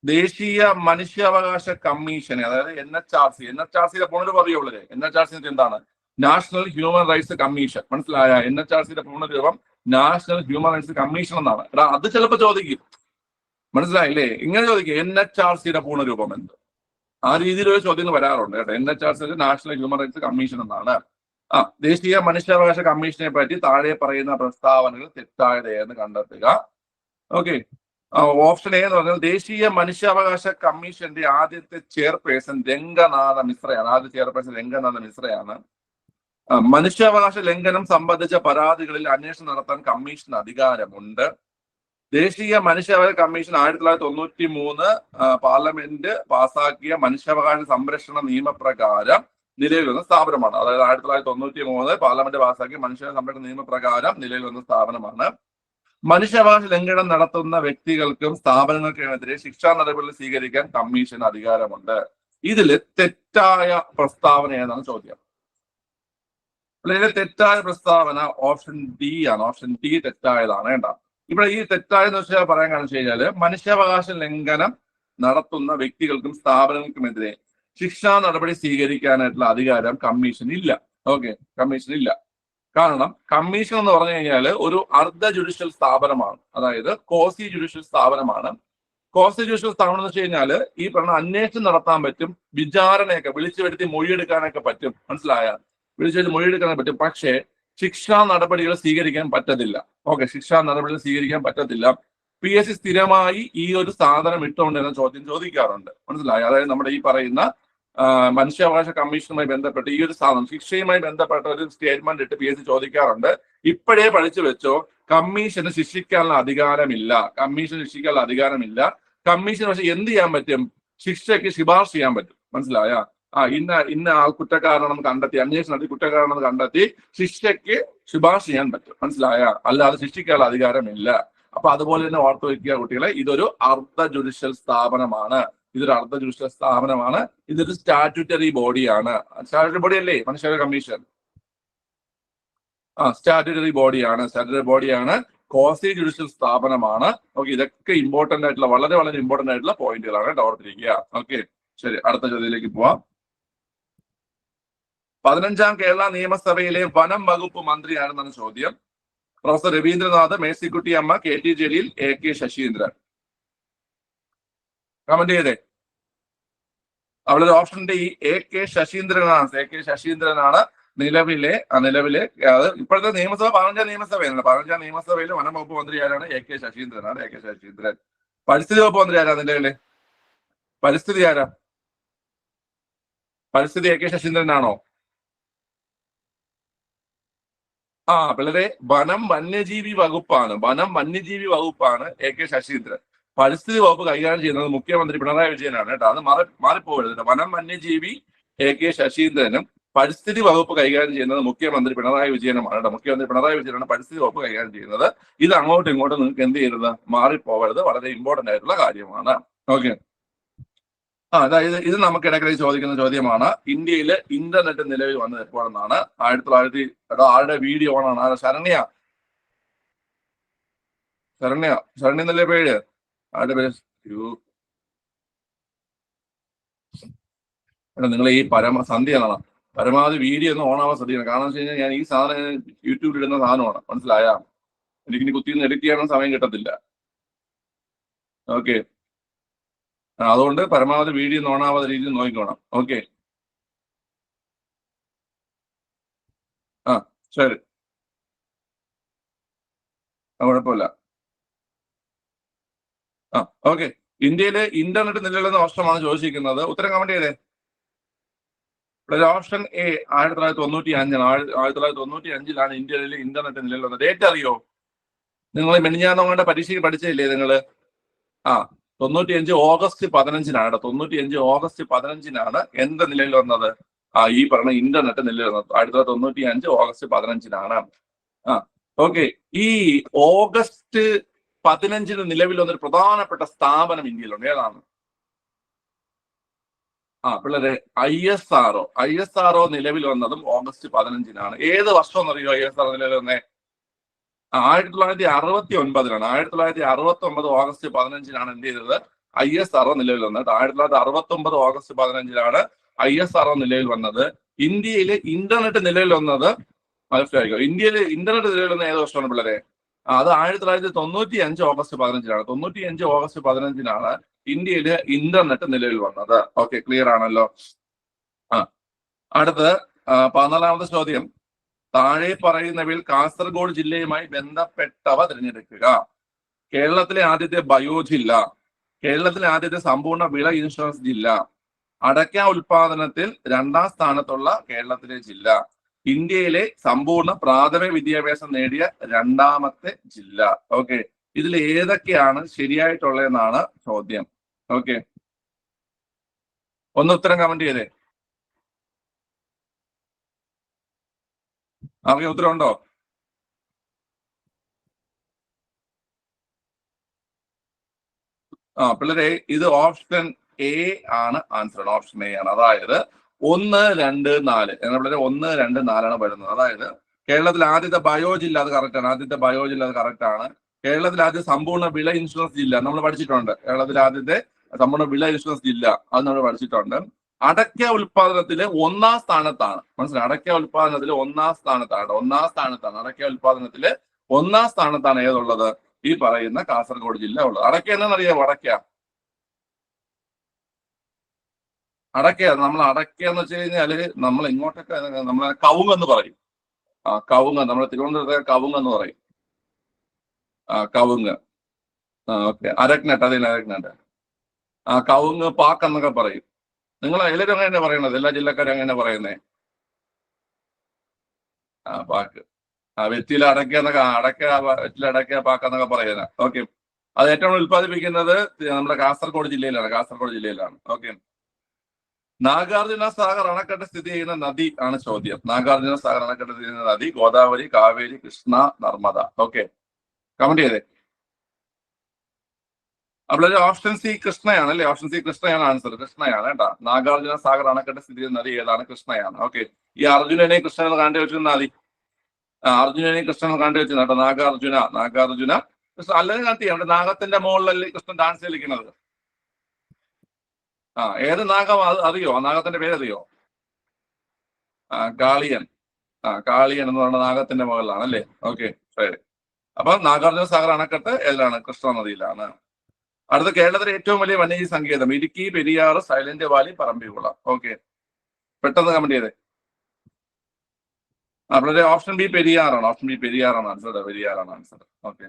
ദേശീയ മനുഷ്യാവകാശ കമ്മീഷൻ, അതായത് NHRC പൂർണ്ണ പറയുള്ളൂ. NHRC എന്താണ്? National human rights commission. മനസ്സിലായ? NHRC പൂർണ്ണ രൂപം നാഷണൽ ഹ്യൂമൻ റൈറ്റ്സ് കമ്മീഷൻ എന്നാണ്. എടാ, അത് ചിലപ്പോൾ ചോദിക്കും. മനസ്സിലായില്ലേ? ഇങ്ങനെ ചോദിക്കും, NHRC പൂർണ്ണ രൂപം എന്ത്? ആ രീതിയിലൊരു ചോദ്യങ്ങൾ വരാറുണ്ട് കേട്ടോ. NHRC national human rights commission എന്നാണ്. ദേശീയ മനുഷ്യാവകാശ കമ്മീഷനെ പറ്റി താഴെ പറയുന്ന പ്രസ്താവനകൾ തെറ്റായതെന്ന് കണ്ടെത്തുക. ഓക്കെ, ഓപ്ഷൻ എ എന്ന് പറഞ്ഞാൽ ദേശീയ മനുഷ്യാവകാശ കമ്മീഷന്റെ ആദ്യത്തെ ചെയർപേഴ്സൺ രംഗനാഥ മിശ്രയാണ്. മനുഷ്യാവകാശ ലംഘനം സംബന്ധിച്ച പരാതികളിൽ അന്വേഷണം നടത്താൻ കമ്മീഷന് അധികാരമുണ്ട്. ദേശീയ മനുഷ്യാവകാശ കമ്മീഷൻ 1993 പാർലമെന്റ് പാസാക്കിയ മനുഷ്യാവകാശ സംരക്ഷണ നിയമപ്രകാരം നിലവിൽ വന്ന സ്ഥാപനമാണ്. അതായത് 1993 പാർലമെന്റ് പാസാക്കിയ മനുഷ്യാവകാശ സംരക്ഷണ നിയമപ്രകാരം നിലവിൽ വന്ന സ്ഥാപനമാണ്. മനുഷ്യാവകാശ ലംഘനം നടത്തുന്ന വ്യക്തികൾക്കും സ്ഥാപനങ്ങൾക്കുമെതിരെ ശിക്ഷാ നടപടികൾ സ്വീകരിക്കാൻ കമ്മീഷന് അധികാരമുണ്ട്. ഇതില് തെറ്റായ പ്രസ്താവന ഏതാണ് ചോദ്യം. ഇതിലെ തെറ്റായ പ്രസ്താവന ഓപ്ഷൻ ഡി ആണ്. ഓപ്ഷൻ ഡി തെറ്റായതാണ്. വേണ്ട, ഇവിടെ ഈ തെറ്റായെന്ന് വെച്ചാൽ പറയാൻ കാരണം വെച്ച് കഴിഞ്ഞാല് മനുഷ്യാവകാശ ലംഘനം നടത്തുന്ന വ്യക്തികൾക്കും സ്ഥാപനങ്ങൾക്കുമെതിരെ ശിക്ഷാ നടപടി സ്വീകരിക്കാനായിട്ടുള്ള അധികാരം കമ്മീഷന് ഇല്ല. ഓക്കെ, കമ്മീഷന് ഇല്ല. കാരണം കമ്മീഷൻ എന്ന് പറഞ്ഞു കഴിഞ്ഞാൽ ഒരു അർദ്ധ ജുഡീഷ്യൽ സ്ഥാപനമാണ്, അതായത് കോസി ജുഡീഷ്യൽ സ്ഥാപനമാണ്. കോസി ജുഡീഷ്യൽ സ്ഥാപനം എന്ന് വെച്ച് കഴിഞ്ഞാൽ ഈ പറഞ്ഞ അന്വേഷണം നടത്താൻ പറ്റും, വിചാരണയൊക്കെ വിളിച്ചു വരുത്തി മൊഴിയെടുക്കാനൊക്കെ പറ്റും, മനസ്സിലായ, വിളിച്ചു വരുത്തി മൊഴിയെടുക്കാനൊക്കെ പറ്റും. പക്ഷേ ശിക്ഷാ നടപടികൾ സ്വീകരിക്കാൻ പറ്റത്തില്ല. ഓക്കെ, ശിക്ഷാ നടപടികൾ സ്വീകരിക്കാൻ പറ്റത്തില്ല. PSC സ്ഥിരമായി ഈ ഒരു സാധനം ഇട്ടുകൊണ്ട് എന്ന ചോദ്യം ചോദിക്കാറുണ്ട്, മനസ്സിലായി. അതായത് നമ്മുടെ ഈ പറയുന്ന മനുഷ്യാവകാശ കമ്മീഷനുമായി ബന്ധപ്പെട്ട് ഈ ഒരു സാധനം ശിക്ഷയുമായി ബന്ധപ്പെട്ട ഒരു സ്റ്റേറ്റ്മെന്റ് ഇട്ട് PSC ചോദിക്കാറുണ്ട്. ഇപ്പോഴേ പഠിച്ചു വെച്ചോ, കമ്മീഷന് ശിക്ഷിക്കാനുള്ള അധികാരമില്ല. കമ്മീഷന് ശിക്ഷിക്കാനുള്ള അധികാരമില്ല. കമ്മീഷൻ പക്ഷെ എന്ത് ചെയ്യാൻ പറ്റും? ശിക്ഷയ്ക്ക് ശുപാർശ ചെയ്യാൻ പറ്റും, മനസ്സിലായ. ഇന്ന ആൾ കുറ്റക്കാരനെന്ന് കണ്ടെത്തി, അന്വേഷണം നടത്തി കുറ്റക്കാരനെന്ന് കണ്ടെത്തി ശിക്ഷയ്ക്ക് ശുപാർശ ചെയ്യാൻ പറ്റും, മനസ്സിലായ. അല്ലാതെ ശിക്ഷിക്കാനുള്ള അധികാരമില്ല. അപ്പൊ അതുപോലെ തന്നെ ഓർത്തു വയ്ക്കുക കുട്ടികളെ, ഇതൊരു അർദ്ധ ജുഡീഷ്യൽ സ്ഥാപനമാണ്. ഇതൊരു അർദ്ധ ജുഡീഷ്യൽ സ്ഥാപനമാണ്. ഇതൊരു സ്റ്റാറ്റ്യൂട്ടറി ബോഡിയാണ്. സ്റ്റാറ്റ്യൂട്ടറി ബോഡി അല്ലേ മനുഷ്യാവകാശ കമ്മീഷൻ? സ്റ്റാറ്റ്യൂട്ടറി ബോഡിയാണ്. സ്റ്റാറ്റ്യൂട്ടറി ബോഡിയാണ്. കോസി ജുഡീഷ്യൽ സ്ഥാപനമാണ്. ഓക്കെ, ഇതൊക്കെ ഇമ്പോർട്ടന്റ് ആയിട്ടുള്ള വളരെ വളരെ ഇമ്പോർട്ടന്റ് ആയിട്ടുള്ള പോയിന്റുകളാണ്. ഓർത്തിരിക്കുക. ഓക്കെ, ശരി, അടുത്ത ചോദ്യത്തിലേക്ക് പോവാം. 15ാം കേരള നിയമസഭയിലെ വനം വകുപ്പ് മന്ത്രി ആരെന്നാണ് ചോദ്യം. പ്രൊഫസർ രവീന്ദ്രനാഥ്, മേഴ്സിക്കുട്ടി അമ്മ, KT Jaleel, AK Saseendran. Comment ചെയ്തേ. അവിടെ ഒരു ഓപ്ഷൻ ഡി AK ശശീന്ദ്രനാണ്. AK ശശീന്ദ്രനാണ് നിലവിലെ ഇപ്പോഴത്തെ നിയമസഭ 15ാം നിയമസഭയാണ്. 15ാം നിയമസഭയിൽ വനം വകുപ്പ് മന്ത്രി ആരാണ്? AK ശശീന്ദ്രനാണ്. AK ശശീന്ദ്രൻ. പരിസ്ഥിതി വകുപ്പ് മന്ത്രി ആരാ നിലവിലെ? പരിസ്ഥിതി ആരാ? പരിസ്ഥിതി AK ശശീന്ദ്രനാണോ? പിള്ളേരെ, വനം വന്യജീവി വകുപ്പാണ്. വനം വന്യജീവി വകുപ്പാണ് AK ശശീന്ദ്രൻ. പരിസ്ഥിതി വകുപ്പ് കൈകാര്യം ചെയ്യുന്നത് മുഖ്യമന്ത്രി പിണറായി വിജയനാണ് കേട്ടോ. അത് മാറിപ്പോകരുത്. വനം വന്യജീവി AK ശശീന്ദ്രനും പരിസ്ഥിതി വകുപ്പ് കൈകാര്യം ചെയ്യുന്നത് മുഖ്യമന്ത്രി പിണറായി വിജയനുമാണ് കേട്ടോ. മുഖ്യമന്ത്രി പിണറായി വിജയനാണ് പരിസ്ഥിതി വകുപ്പ് കൈകാര്യം ചെയ്യുന്നത്. ഇത് അങ്ങോട്ടും ഇങ്ങോട്ടും നിങ്ങൾക്ക് എന്ത് ചെയ്യരുത്, മാറിപ്പോകരുത്. വളരെ ഇമ്പോർട്ടന്റ് ആയിട്ടുള്ള കാര്യമാണ്. ഓക്കെ, അതായത് ഇത് നമുക്ക് ഇടയ്ക്കിടയ്ക്ക് ചോദിക്കുന്ന ചോദ്യമാണ്. ഇന്ത്യയിൽ ഇന്റർനെറ്റ് നിലവിൽ വന്നത് എപ്പോഴെന്നാണ്? 1900. ആരുടെ വീഡിയോ ഓണാണ്? ശരണ്യ എന്നല്ലേ പേര്? ആരുടെ പേര്? നിങ്ങൾ ഈ സന്ധ്യയാണ് പരമാവധി വീഡിയോ ഒന്ന് ഓണാവാൻ ശ്രദ്ധിക്കണം. കാരണം വെച്ച് കഴിഞ്ഞാൽ ഞാൻ ഈ സാധനം യൂട്യൂബിൽ ഇടുന്ന സാധനമാണ്, മനസ്സിലായ. എനിക്കിനി കുത്തിന്ന് എഡിറ്റ് ചെയ്യാനും സമയം കിട്ടത്തില്ല. ഓക്കെ, അതുകൊണ്ട് പരമാവധി വീഡിയോ ഓണാവാത്ത രീതിയിൽ നോക്കിക്കോണം. ഓക്കെ, ശരി, കുഴപ്പമില്ല. ഓക്കെ, ഇന്ത്യയിലെ ഇന്റർനെറ്റ് നിലവിലുന്ന വർഷമാണ് ചോദിച്ചിരിക്കുന്നത്. ഉത്തരം കമന്റ് ചെയ്തേ. Option A 1995. 1995 ഇന്ത്യയിൽ ഇന്റർനെറ്റ് നിലവിൽ വന്നത്. ഡേറ്റ് അറിയോ? നിങ്ങൾ മെനിഞ്ഞാന്നോങ്ങളുടെ പരീക്ഷയ്ക്ക് പഠിച്ചില്ലേ നിങ്ങൾ? 95 ഓഗസ്റ്റ് 15 95 ഓഗസ്റ്റ് 15 എന്ത് നിലയിൽ വന്നത്? ഈ പറഞ്ഞ ഇന്റർനെറ്റ് നിലയിൽ വന്നത് 1995 ഓഗസ്റ്റ് 15. ഓക്കെ, ഈ ഓഗസ്റ്റ് 15 നിലവിൽ വന്നൊരു പ്രധാനപ്പെട്ട സ്ഥാപനം ഇന്ത്യയിലുണ്ട്. ഏതാണ്? പിള്ളേരെ, ISRO നിലവിൽ വന്നതും ഓഗസ്റ്റ് 15. ഏത് വർഷം എന്നറിയോ ISRO നിലവിൽ വന്നേ? 1969. 1969 ഓഗസ്റ്റ് 15 എന്ത് ചെയ്തത്? ISRO നിലവിൽ വന്നത്. 1969 ഓഗസ്റ്റ് 15 ISRO നിലവിൽ വന്നത്. ഇന്ത്യയിലെ ഇന്റർനെറ്റ് നിലവിൽ വന്നത് മനസ്സിലായിക്കോ. ഇന്ത്യയിൽ ഇന്റർനെറ്റ് നിലവിൽ വന്ന ഏത് വർഷമാണ് പിള്ളേരെ? അത് 1995 ഓഗസ്റ്റ് 15. 95 ഓഗസ്റ്റ് 15 ഇന്ത്യയില് ഇന്റർനെറ്റ് നിലവിൽ വന്നത്. ഓക്കെ, ക്ലിയർ ആണല്ലോ. അടുത്ത് 14ാമത്തെ ചോദ്യം. താഴെ പറയുന്നവയിൽ കാസർഗോഡ് ജില്ലയുമായി ബന്ധപ്പെട്ടവ തിരഞ്ഞെടുക്കുക. കേരളത്തിലെ ആദ്യത്തെ ബയോ ജില്ല, കേരളത്തിലെ ആദ്യത്തെ സമ്പൂർണ്ണ വിള ഇൻഷുറൻസ് ജില്ല, അടയ്ക്ക ഉൽപാദനത്തിൽ 2ാം സ്ഥാനത്തുള്ള കേരളത്തിലെ ജില്ല, ഇന്ത്യയിലെ സമ്പൂർണ്ണ പ്രാഥമിക വിദ്യാഭ്യാസം നേടിയ 2ാമത്തെ ജില്ല. ഓക്കെ, ഇതിൽ ഏതൊക്കെയാണ് ശരിയായിട്ടുള്ളതെന്നാണ് ചോദ്യം. ഓക്കെ, ഒന്ന് ഉത്തരം കമന്റ് ചെയ്തേ. ഉത്തരം ഉണ്ടോ? പിള്ളേരെ ഇത് ഓപ്ഷൻ എ ആണ് ആൻസർ. ഓപ്ഷൻ എ ആണ്. അതായത് 1, 2, 4 എന്ന പിള്ളേരെ 1, 2, 4 വരുന്നത്. അതായത് കേരളത്തിൽ ആദ്യത്തെ ബയോ ജില്ല അത് കറക്റ്റ് ആണ്. ആദ്യത്തെ ബയോ ജില്ല അത് കറക്റ്റ് ആണ്. കേരളത്തിൽ ആദ്യത്തെ സമ്പൂർണ്ണ വിള ഇൻഷുറൻസ് ജില്ല നമ്മൾ പഠിച്ചിട്ടുണ്ട്. കേരളത്തിൽ ആദ്യത്തെ സമ്പൂർണ്ണ വിള ഇൻഷുറൻസ് ജില്ല അത് നമ്മൾ പഠിച്ചിട്ടുണ്ട്. അടയ്ക്ക ഉൽപാദനത്തില് 1ാം സ്ഥാനത്താണ്. മനസ്സിലായി? അടയ്ക്ക ഉൽപാദനത്തിൽ 1ാം സ്ഥാനത്താണ്. 1ാം സ്ഥാനത്താണ് അടയ്ക്ക ഉൽപാദനത്തില് 1ാം സ്ഥാനത്താണ് ഏതുള്ളത്? ഈ പറയുന്ന കാസർഗോഡ് ജില്ല ഉള്ളത്. അടയ്ക്ക എന്നാണെന്നറിയാമോ? അടയ്ക്ക നമ്മൾ അടയ്ക്ക എന്ന് വെച്ച് കഴിഞ്ഞാല് നമ്മൾ ഇങ്ങോട്ടൊക്കെ നമ്മളെ കവുങ്ങെന്ന് പറയും. കവുങ്ങ് നമ്മൾ തിരുവനന്തപുരത്തെ കവുങ്ങെന്ന് പറയും. കവുങ്ങ്. ഓക്കെ. അരക്നട്ട്. അതിന് അരക്നട്ട്. കവുങ്ങ് പാക്കെന്നൊക്കെ പറയും. നിങ്ങൾ എല്ലാവരും അങ്ങനെ പറയണത്? എല്ലാ ജില്ലക്കാരും അങ്ങനെ പറയുന്നേ? പാക്ക്. വെറ്റില അടയ്ക്ക എന്നൊക്കെ വെറ്റില അടയ്ക്ക പാക്കെന്നൊക്കെ പറയുന്നത്. ഓക്കെ. അത് ഏറ്റവും കൂടുതൽ ഉത്പാദിപ്പിക്കുന്നത് നമ്മുടെ കാസർഗോഡ് ജില്ലയിലാണ്. ഓക്കെ. നാഗാർജുന സാഗർ അണക്കെട്ട് സ്ഥിതി ചെയ്യുന്ന നദി ആണ് ചോദ്യം. നാഗാർജുന സാഗർ അണക്കെട്ട് സ്ഥിതി ചെയ്യുന്ന നദി ഗോദാവരി, കാവേരി, കൃഷ്ണ, നർമ്മദ. ഓക്കെ. കമന്റ് ചെയ്തേ. അപ്പോൾ ഓപ്ഷൻ സി കൃഷ്ണയാണ് അല്ലേ? ഓപ്ഷൻ സി കൃഷ്ണയാണ് ആൻസർ. കൃഷ്ണയാണ് കേട്ടാ. നാഗാർജുന സാഗർ അണക്കെട്ട് സ്ഥിതി ചെയ്യുന്ന നദി ഏതാണ്? കൃഷ്ണയാണ്. ഓക്കെ. ഈ അർജുനനെ കൃഷ്ണൻ കാണ്ടി വെച്ചിരുന്ന നദി. അർജുനനെ കൃഷ്ണൻ കാണ്ടി വെച്ചിരുന്ന കേട്ടോ. നാഗാർജുന കൃഷ്ണ അല്ലെങ്കിൽ കാട്ടി അവിടെ നാഗത്തിന്റെ മുകളിലല്ലേ കൃഷ്ണൻ ഡാൻസ് കളിക്കുന്നത്? ഏത് നാഗം അറിയോ? നാഗത്തിന്റെ പേരറിയോ? കാളിയൻ. കാളിയൻ എന്ന് പറയുന്ന നാഗത്തിന്റെ മുകളിലാണ് അല്ലേ? ഓക്കെ, ശരി. അപ്പൊ നാഗാർജുന സാഗർ അണക്കെട്ട് ഏതാണ്? കൃഷ്ണ നദിയിലാണ്. അടുത്ത കേരളത്തിലെ ഏറ്റവും വലിയ വന്യജീവി സങ്കേതം Idukki, Periyar, Silent Valley, Parambikulam. Okay, പെട്ടെന്ന് കമന്റ് ചെയ്തേ. അവിടെ ഓപ്ഷൻ ബി പെരിയാറാണ്. പെരിയാറാണ് ആൻസർ. ഓക്കെ.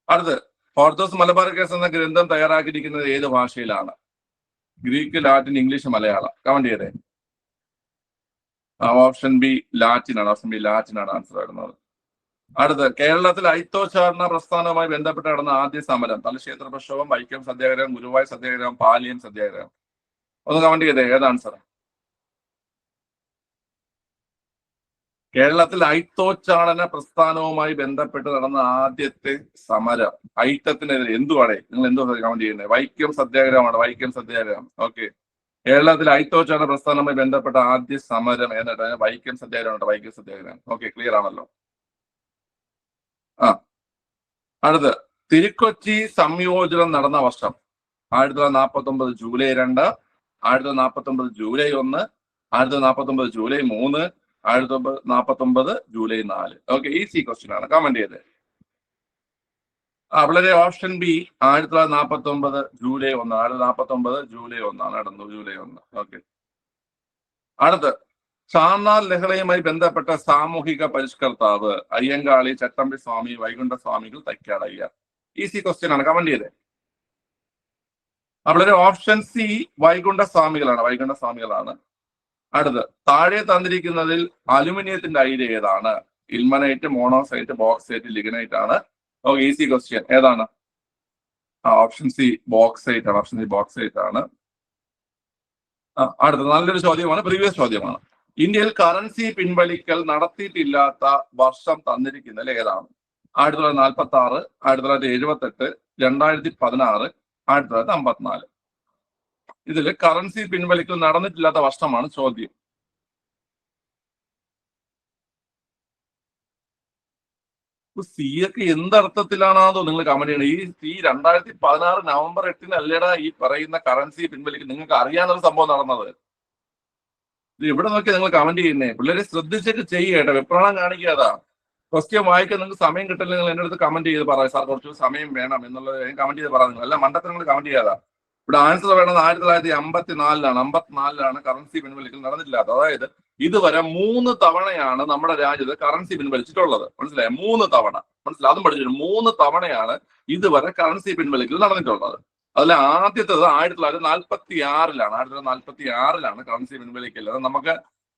അടുത്ത് ഹോർത്തോസ് മലബാർ കേസ് എന്ന ഗ്രന്ഥം തയ്യാറാക്കിയിരിക്കുന്നത് ഏത് ഭാഷയിലാണ്? Greek, Latin, English, Malayalam. Comment ചെയ്തേ. ഓപ്ഷൻ ബി ലാറ്റിൻ ആണ് ആൻസർ വരുന്നത്. അടുത്ത് കേരളത്തിൽ ഐത്തോച്ചാരണ പ്രസ്ഥാനവുമായി ബന്ധപ്പെട്ട് നടന്ന ആദ്യ സമരം തലക്ഷേത്ര പ്രക്ഷോഭം, വൈക്കം സത്യാഗ്രഹം, ഗുരുവായൂർ സത്യാഗ്രഹം, പാലിയം സത്യാഗ്രഹം. ഒന്ന് കമന്റ് ചെയ്തേ. ഏത് ആൻസർ? കേരളത്തിൽ ഐത്തോച്ചാടന പ്രസ്ഥാനവുമായി ബന്ധപ്പെട്ട് നടന്ന ആദ്യത്തെ സമരം ഐറ്റത്തിനെതിരെ എന്തുവാടേ? നിങ്ങൾ എന്തോ കമന്റ് ചെയ്യുന്നത്? വൈക്കം സത്യാഗ്രഹം. ഓക്കെ. കേരളത്തിൽ ഐത്തോച്ചാടന പ്രസ്ഥാനവുമായി ബന്ധപ്പെട്ട ആദ്യ സമരം എന്നിട്ട് വൈക്കം സത്യാഗ്രഹം. ഓക്കെ, ക്ലിയർ ആണല്ലോ. അടുത്ത് തിരുക്കൊച്ചി സംയോജനം നടന്ന വർഷം 1949 July 2, 1949 July 1, 1949 July 3, 1949 July 4. Okay, easy question ആണ്. കമന്റ് ചെയ്ത്. വളരെ ഓപ്ഷൻ ബി 1949 ജൂലൈ 1. 1949 ജൂലൈ 1 നടന്നു. ജൂലൈ 1. ഓക്കെ. അടുത്ത് ചാന്നാർ ലഹളയുമായി ബന്ധപ്പെട്ട സാമൂഹിക പരിഷ്കർത്താവ് അയ്യങ്കാളി, ചട്ടമ്പി സ്വാമി, വൈകുണ്ഠ സ്വാമികൾ, തൈക്കാടയ്യ. ഈസി ക്വസ്റ്റ്യൻ ആണ്. കമന്റ് ചെയ്തേ. അവിടെ ഓപ്ഷൻ സി വൈകുണ്ഠ സ്വാമികളാണ്. അടുത്ത് താഴെ തന്നിരിക്കുന്നതിൽ അലുമിനിയത്തിന്റെ അയിര് ഏതാണ്? ഇൽമനൈറ്റ്, മോണോസൈറ്റ്, ബോക്സൈറ്റ്, ലിഗ്നൈറ്റ് ആണ്. Okay, easy question. ഏതാണ്? ഓപ്ഷൻ സി ബോക്സൈറ്റ് ആണ്. അടുത്ത നല്ലൊരു ചോദ്യമാണ്, പ്രീവിയസ് ചോദ്യമാണ്. ഇന്ത്യയിൽ കറൻസി പിൻവലിക്കൽ നടത്തിയിട്ടില്ലാത്ത വർഷം തന്നിരിക്കുന്നതിൽ ഏതാണ്? 1946, 1978, 2016, 1954. ഇതിൽ കറൻസി പിൻവലിക്കൽ നടന്നിട്ടില്ലാത്ത വർഷമാണ് ചോദ്യം. സി ഒക്കെ എന്തർത്ഥത്തിലാണോ നിങ്ങൾ കമന്റ് ചെയ്യണം. ഈ 2016 നവംബർ 8 അല്ലേടാ ഈ പറയുന്ന കറൻസി പിൻവലിക്കൽ നിങ്ങൾക്ക് അറിയാവുന്ന സംഭവം നടന്നത്? ഇത് ഇവിടെ നോക്കി നിങ്ങൾ കമന്റ് ചെയ്യുന്നേ. പിള്ളേരെ ശ്രദ്ധിച്ചിട്ട് ചെയ്യേട്ടോ, വെപ്രാളം കാണിക്കാതാ. ക്വസ്റ്റ്യൻ വായിക്കാൻ നിങ്ങൾക്ക് സമയം കിട്ടില്ല. നിങ്ങൾ എന്റെ അടുത്ത് കമന്റ് ചെയ്ത് പറയാം, സാർ കുറച്ച് സമയം വേണം എന്നുള്ളത് കമന്റ് ചെയ്ത് പറയാം. നിങ്ങൾ അല്ല മണ്ടത്തിൽ നിങ്ങൾ കമന്റ് ചെയ്യാതാ. ഇവിടെ ആൻസർ വേണ്ടത് 1954 കറൻസി പിൻവലിക്കൽ നടന്നിട്ടില്ലാത്ത. അതായത് ഇതുവരെ 3 തവണയാണ് നമ്മുടെ രാജ്യത്ത് കറൻസി പിൻവലിച്ചിട്ടുള്ളത്. മനസ്സിലായോ? 3 തവണ. മനസ്സിലായി? അതും പഠിച്ചിട്ട് 3 തവണയാണ് ഇതുവരെ കറൻസി പിൻവലിക്കൽ നടന്നിട്ടുള്ളത്. അതിൽ ആദ്യത്തേത് 1946 1946 കറൻസി പിൻവലിക്കൽ. അത്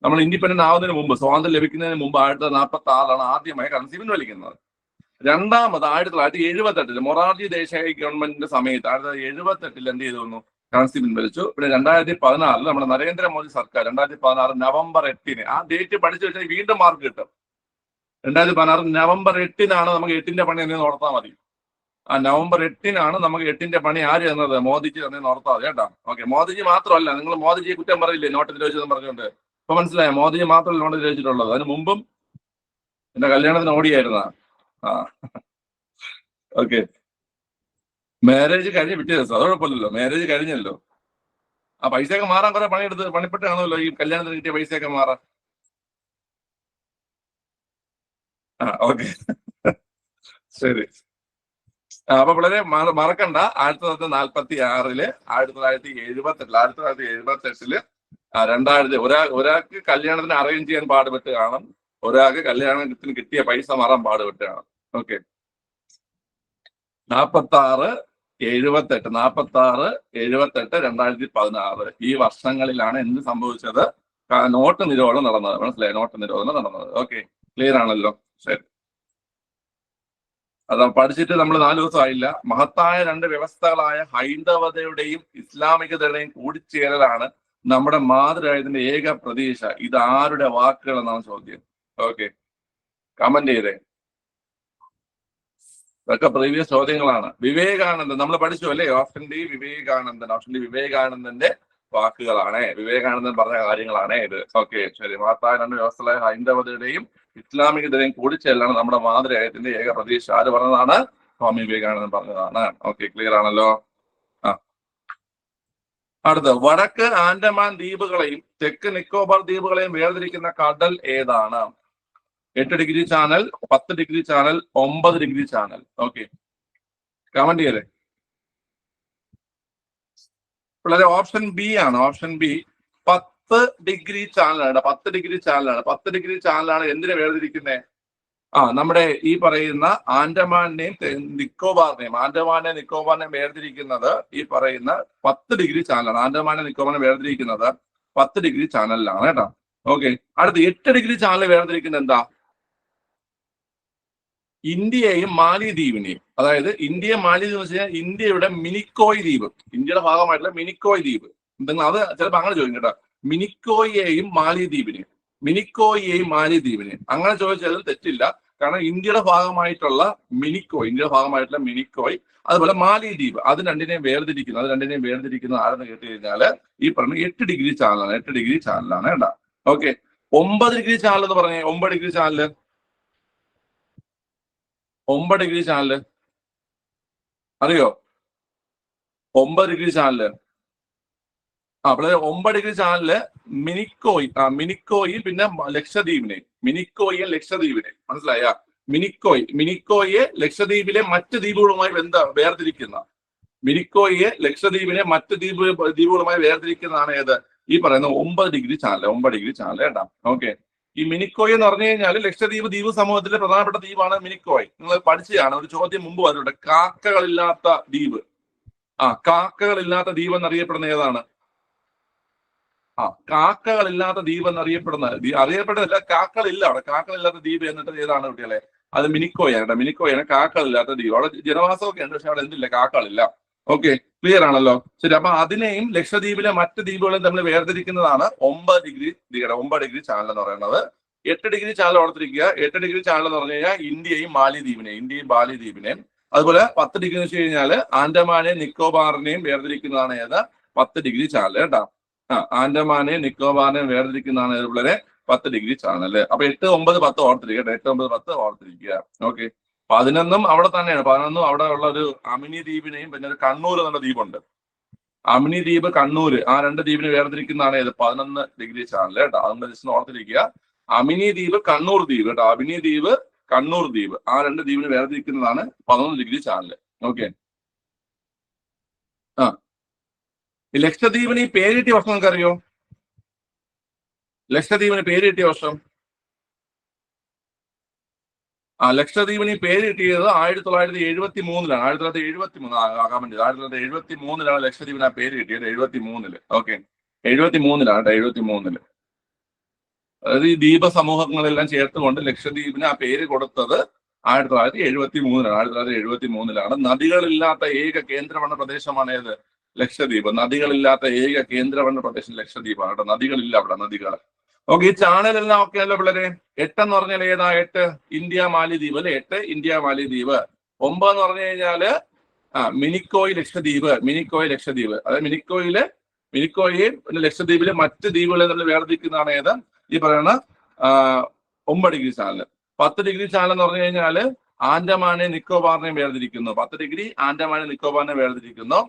നമ്മൾ ഇൻഡിപെൻഡന്റ് ആവുന്നതിന് മുമ്പ്, സ്വാതന്ത്ര്യം ലഭിക്കുന്നതിന് മുമ്പ് 1946 ആദ്യമായി കറൻസി പിൻവലിക്കുന്നത്. രണ്ടാമത് 1978 മൊറാർജി ദേശായി ഗവൺമെന്റിന്റെ സമയത്ത് 1978 എന്ത് ചെയ്തു? കറൻസി പിൻവലിച്ചു. പിന്നെ 2014 നമ്മുടെ നരേന്ദ്രമോദി സർക്കാർ 2016 നവംബർ 8 ആ ഡേറ്റ് പഠിച്ചു വെച്ചാൽ വീണ്ടും മാർക്ക് കിട്ടും. 2016 നവംബർ 8 നമുക്ക് 8ന്റെ പണി എന്തെങ്കിലും ഓർത്താൽ മതി. നവംബർ 8-നാണ് നമുക്ക് 8-ന്റെ പണി ആര് തന്നത്? മോദിജി തന്നെ ഓർത്താൽ മതി കേട്ടോ. ഓക്കെ, മോദിജി മാത്രമല്ല, നിങ്ങൾ മോദിജിയെ കുറ്റം പറയില്ലേ നോട്ട് നിരോധിച്ചെന്ന് പറഞ്ഞുകൊണ്ട്. ഇപ്പൊ മനസ്സിലായോ? മോദിജി മാത്രമല്ല നോട്ട് നിരോധിച്ചിട്ടുള്ളത്, അതിന് മുമ്പും എന്റെ കല്യാണത്തിന് ഓടിയായിരുന്ന. ആ ഓക്കെ, മാരേജ് കഴിഞ്ഞ് പിറ്റേ ദിവസം, അത് കുഴപ്പമില്ലല്ലോ, മാരേജ് കഴിഞ്ഞല്ലോ. ആ പൈസയൊക്കെ മാറാൻ കുറെ പണിപ്പെട്ട് കാണുമല്ലോ ഈ കല്യാണത്തിന് കിട്ടിയ പൈസയൊക്കെ മാറാൻ. ഓക്കെ ശരി. അപ്പൊ വളരെ മറക്കണ്ട, 1946-ല് 1978-ല് 2000 ഒരാൾക്ക് കല്യാണത്തിന് അറേഞ്ച് ചെയ്യാൻ പാടുപെട്ട് കാണും, ഒരാൾക്ക് കല്യാണത്തിന് കിട്ടിയ പൈസ മാറാൻ പാടുപെട്ട് കാണും. ഓക്കെ, 46, 78, 46, 78, 2016 ഈ വർഷങ്ങളിലാണ് എന്ത് സംഭവിച്ചത്? നോട്ട് നിരോധനം നടന്നത്. മനസ്സിലായി? നോട്ട് നിരോധനം നടന്നത്. ഓക്കെ, ക്ലിയർ ആണല്ലോ? ശരി, അത് പഠിച്ചിട്ട് നമ്മൾ 4 ദിവസം ആയില്ല. മഹത്തായ 2 വ്യവസ്ഥകളായ ഹൈന്ദവതയുടെയും ഇസ്ലാമികതയുടെയും കൂടിച്ചേരലാണ് നമ്മുടെ മാതൃരാജ്യത്തിന്റെ ഏക പ്രതീക്ഷ. ഇത് ആരുടെ വാക്കുകൾ എന്നാണ് ചോദ്യം. ഓക്കെ, കമന്റ് ചെയ്തേ. ഇതൊക്കെ പ്രീവിയസ് ചോദ്യങ്ങളാണ്. വിവേകാനന്ദൻ നമ്മൾ പഠിച്ചു അല്ലേ? ഓപ്ഷൻ ഡി വിവേകാനന്ദന്റെ വാക്കുകളാണ്, വിവേകാനന്ദൻ പറഞ്ഞ കാര്യങ്ങളാണ് ഇത്. ഓക്കെ ശരി. മഹത്തായ 2 വ്യവസ്ഥകളായ ഹൈന്ദവതയുടെയും ഇസ്ലാമികതയും കൂടിച്ചേരലാണ് നമ്മുടെ മാതൃരാജ്യത്തിന്റെ ഏക പ്രതീക്ഷ. ആര് പറഞ്ഞതാണ്? സ്വാമി വിവേകാനന്ദൻ പറഞ്ഞതാണ്. ഓക്കെ, ക്ലിയർ ആണല്ലോ? അടുത്ത, വടക്ക് ആൻഡമാൻ ദ്വീപുകളെയും തെക്ക് നിക്കോബാർ ദ്വീപുകളെയും വേർതിരിക്കുന്ന കടൽ ഏതാണ്? 8 degree channel, 10 degree channel, 9 degree channel. Okay, comment ചെയ്തേ. വളരെ ഓപ്ഷൻ ബി ആണ്. ഓപ്ഷൻ ബി 10 ഡിഗ്രി ചാനലാണ്. 10 ഡിഗ്രി ചാനലാണ്. 10 ഡിഗ്രി ചാനലാണ് എന്തിനെ വേർതിരിക്കുന്നത്? നമ്മുടെ ഈ പറയുന്ന ആൻഡമാനെയും നിക്കോബാറിനെയും വേർതിരിക്കുന്നത് ഈ പറയുന്ന 10 ഡിഗ്രി ചാനലാണ്. ആൻഡമാനെ നിക്കോബാറിനെ വേർതിരിക്കുന്നത് 10 ഡിഗ്രി ചാനലിലാണ് കേട്ടോ. ഓക്കെ, അടുത്ത് 8 ഡിഗ്രി ചാനൽ വേർതിരിക്കുന്നത് എന്താ? ഇന്ത്യയെയും മാലിദ്വീപിനെയും. അതായത് ഇന്ത്യയും മാലിദ്വീപ് എന്ന് വെച്ച് കഴിഞ്ഞാൽ ഇന്ത്യയുടെ മിനിക്കോയ് ദ്വീപ്, ഇന്ത്യയുടെ ഭാഗമായിട്ടുള്ള മിനിക്കോയ് ദ്വീപ്. എന്തെങ്കിലും അത് ചിലപ്പോൾ അങ്ങനെ ചോദിക്കും കേട്ടോ. മിനിക്കോയെയും മാലിദ്വീപിനെയും അങ്ങനെ ചോദിച്ചാലും തെറ്റില്ല. കാരണം ഇന്ത്യയുടെ ഭാഗമായിട്ടുള്ള മിനിക്കോയ്, അതുപോലെ മാലിദ്വീപ്, അത് രണ്ടിനെയും വേർതിരിക്കുന്നത് ആരെന്ന് കേട്ട് കഴിഞ്ഞാല് ഈ പറഞ്ഞ 8 ഡിഗ്രി ചാനലാണ്. 8 ഡിഗ്രി ചാനലാണ് കേട്ടോ. ഓക്കെ, 9 ഡിഗ്രി ചാനൽ എന്ന് പറഞ്ഞേ. 9 ഡിഗ്രി ചാനല് അറിയോ? 9 ഡിഗ്രി ചാനല് അപ്പോൾ 9 ഡിഗ്രി ചാനല് മിനിക്കോയിൽ പിന്നെ ലക്ഷദ്വീപിനെ മനസ്സിലായ? മിനിക്കോയെ ലക്ഷദ്വീപിലെ മറ്റ് ദ്വീപുകളുമായി വേർതിരിക്കുന്ന ദ്വീപുകളുമായി വേർതിരിക്കുന്നതാണ് ഏത്? ഈ പറയുന്ന 9 ഡിഗ്രി ചാനൽ കേട്ടോ. ഓക്കെ, ഈ മിനിക്കോയ് എന്ന് പറഞ്ഞു കഴിഞ്ഞാൽ ലക്ഷദ്വീപ് ദ്വീപ് സമൂഹത്തിലെ പ്രധാനപ്പെട്ട ദ്വീപാണ് മിനിക്കോയ്. നിങ്ങൾ പഠിച്ചതാണ്, ഒരു ചോദ്യം മുമ്പ് വന്നിട്ടുണ്ട്. കാക്കകളില്ലാത്ത ദ്വീപ്. കാക്കകളില്ലാത്ത ദ്വീപ് എന്നറിയപ്പെടുന്ന ഏതാണ്? കാക്കകളില്ലാത്ത ദ്വീപ് അറിയപ്പെട്ടതല്ല, കാക്കകളില്ല അവിടെ. കാക്കകളില്ലാത്ത ദ്വീപ് എന്നിട്ട് ഏതാണ് കുട്ടികളെ? അത് മിനിക്കോയാണ്. കാക്കകളില്ലാത്ത ദ്വീപ്. അവിടെ ജനവാസമൊക്കെ ഉണ്ട്, പക്ഷെ അവിടെ എന്തില്ല? കാക്കകളില്ല. ഓക്കെ, ക്ലിയർ ആണല്ലോ? ശരി. അപ്പൊ അതിനെയും ലക്ഷദ്വീപിലെ മറ്റ് ദ്വീപുകളെയും തമ്മിൽ വേർതിരിക്കുന്നതാണ് 9 ഡിഗ്രി ചാനൽ എന്ന് പറയുന്നത്. 8 ഡിഗ്രി ചാനൽ ഓർത്തിരിക്കുക. 8 ഡിഗ്രി ചാനൽ എന്ന് പറഞ്ഞു കഴിഞ്ഞാൽ ഇന്ത്യയും മാലിദ്വീപിനെയും, അതുപോലെ 10 ഡിഗ്രി എന്ന് വെച്ച് കഴിഞ്ഞാല് ആൻഡമാനെയും നിക്കോബാറിനെയും വേർതിരിക്കുന്നതാണ് ഏത്? 10 ഡിഗ്രി ചാനൽ കേട്ടോ. ആൻഡമാനെയും നിക്കോബാറിനെയും വേർതിരിക്കുന്നതാണ് വളരെ 10 ഡിഗ്രി ചാനൽ. അപ്പൊ 8, 9, 10 ഓർത്തിരിക്കുക. 8, 9, 10 ഓർത്തിരിക്കുക. ഓക്കെ, 11 അവിടെ തന്നെയാണ്. 11 അവിടെ ഉള്ള ഒരു അമിനി ദ്വീപിനെയും പിന്നെ ഒരു കണ്ണൂർ എന്നുള്ള ദ്വീപുണ്ട്. അമിനി ദ്വീപ്, കണ്ണൂർ, ആ 2 ദ്വീപിനെ വേർതിരിക്കുന്നതാണ് ഏത്? 11 ഡിഗ്രി ചാനൽ കേട്ടോ. അതുകൊണ്ട് ജസ്റ്റ് ഓർത്തിരിക്കുക. അമിനി ദ്വീപ്, കണ്ണൂർ ദ്വീപ് കേട്ടോ. അമിനി ദ്വീപ്, കണ്ണൂർ ദ്വീപ്, ആ 2 ദ്വീപിനെ വേർതിരിക്കുന്നതാണ് 11 ഡിഗ്രി ചാനൽ. ഓക്കെ, ലക്ഷദ്വീപിന് ഈ പേര് കിട്ടിയ വർഷം നിങ്ങൾക്ക് അറിയോ? ലക്ഷദ്വീപിന് പേര് കിട്ടിയ വർഷം? ലക്ഷദ്വീപിന് ഈ പേര് കിട്ടിയത് 1973-ലാണ്. 1973 ലക്ഷദ്വീപിന് ആ പേര് കിട്ടിയത്. 73-ല്. ഓക്കെ, 73-ലാണ് കേട്ടോ. 73-ല്. അതായത് ഈ ദ്വീപ സമൂഹങ്ങളെല്ലാം ചേർത്തുകൊണ്ട് ലക്ഷദ്വീപിന് ആ പേര് കൊടുത്തത് 1973-ലാണ്. 1973-ലാണ്. നദികളില്ലാത്ത ഏക കേന്ദ്രഭരണ പ്രദേശമാണ് ഏത്? ലക്ഷദ്വീപ്. നദികളില്ലാത്ത ഏക കേന്ദ്രഭരണ പ്രദേശം ലക്ഷദ്വീപാണ് കേട്ടോ. നദികളില്ല അവിടെ, നദികൾ. ഓക്കെ, ഈ ചാനലെല്ലാം ഓക്കെ അല്ലോ പിള്ളേരെ? 8 എന്ന് പറഞ്ഞാൽ ഏതാ? 8 ഇന്ത്യ മാലിദ്വീപ് അല്ലെ? 8 ഇന്ത്യ മാലിദ്വീപ്. 9 എന്ന് പറഞ്ഞു കഴിഞ്ഞാല് മിനിക്കോയ് ലക്ഷദ്വീപ്, മിനിക്കോയ് ലക്ഷദ്വീപ്. അതായത് മിനിക്കോയെ ലക്ഷദ്വീപിലെ മറ്റ് ദ്വീപുകളെ നമ്മൾ വേർതിരിക്കുന്നതാണ് ഏത് ഈ പറയുന്ന 9 ഡിഗ്രി ചാനൽ. 10 ഡിഗ്രി ചാനൽ എന്ന് പറഞ്ഞു കഴിഞ്ഞാല് ആൻഡമാനെ നിക്കോബാറിനെയും വേർതിരിക്കുന്നു. 10 ഡിഗ്രി ആൻഡമാനെ നിക്കോബാറിനെ വേർതിരിക്കുന്നു.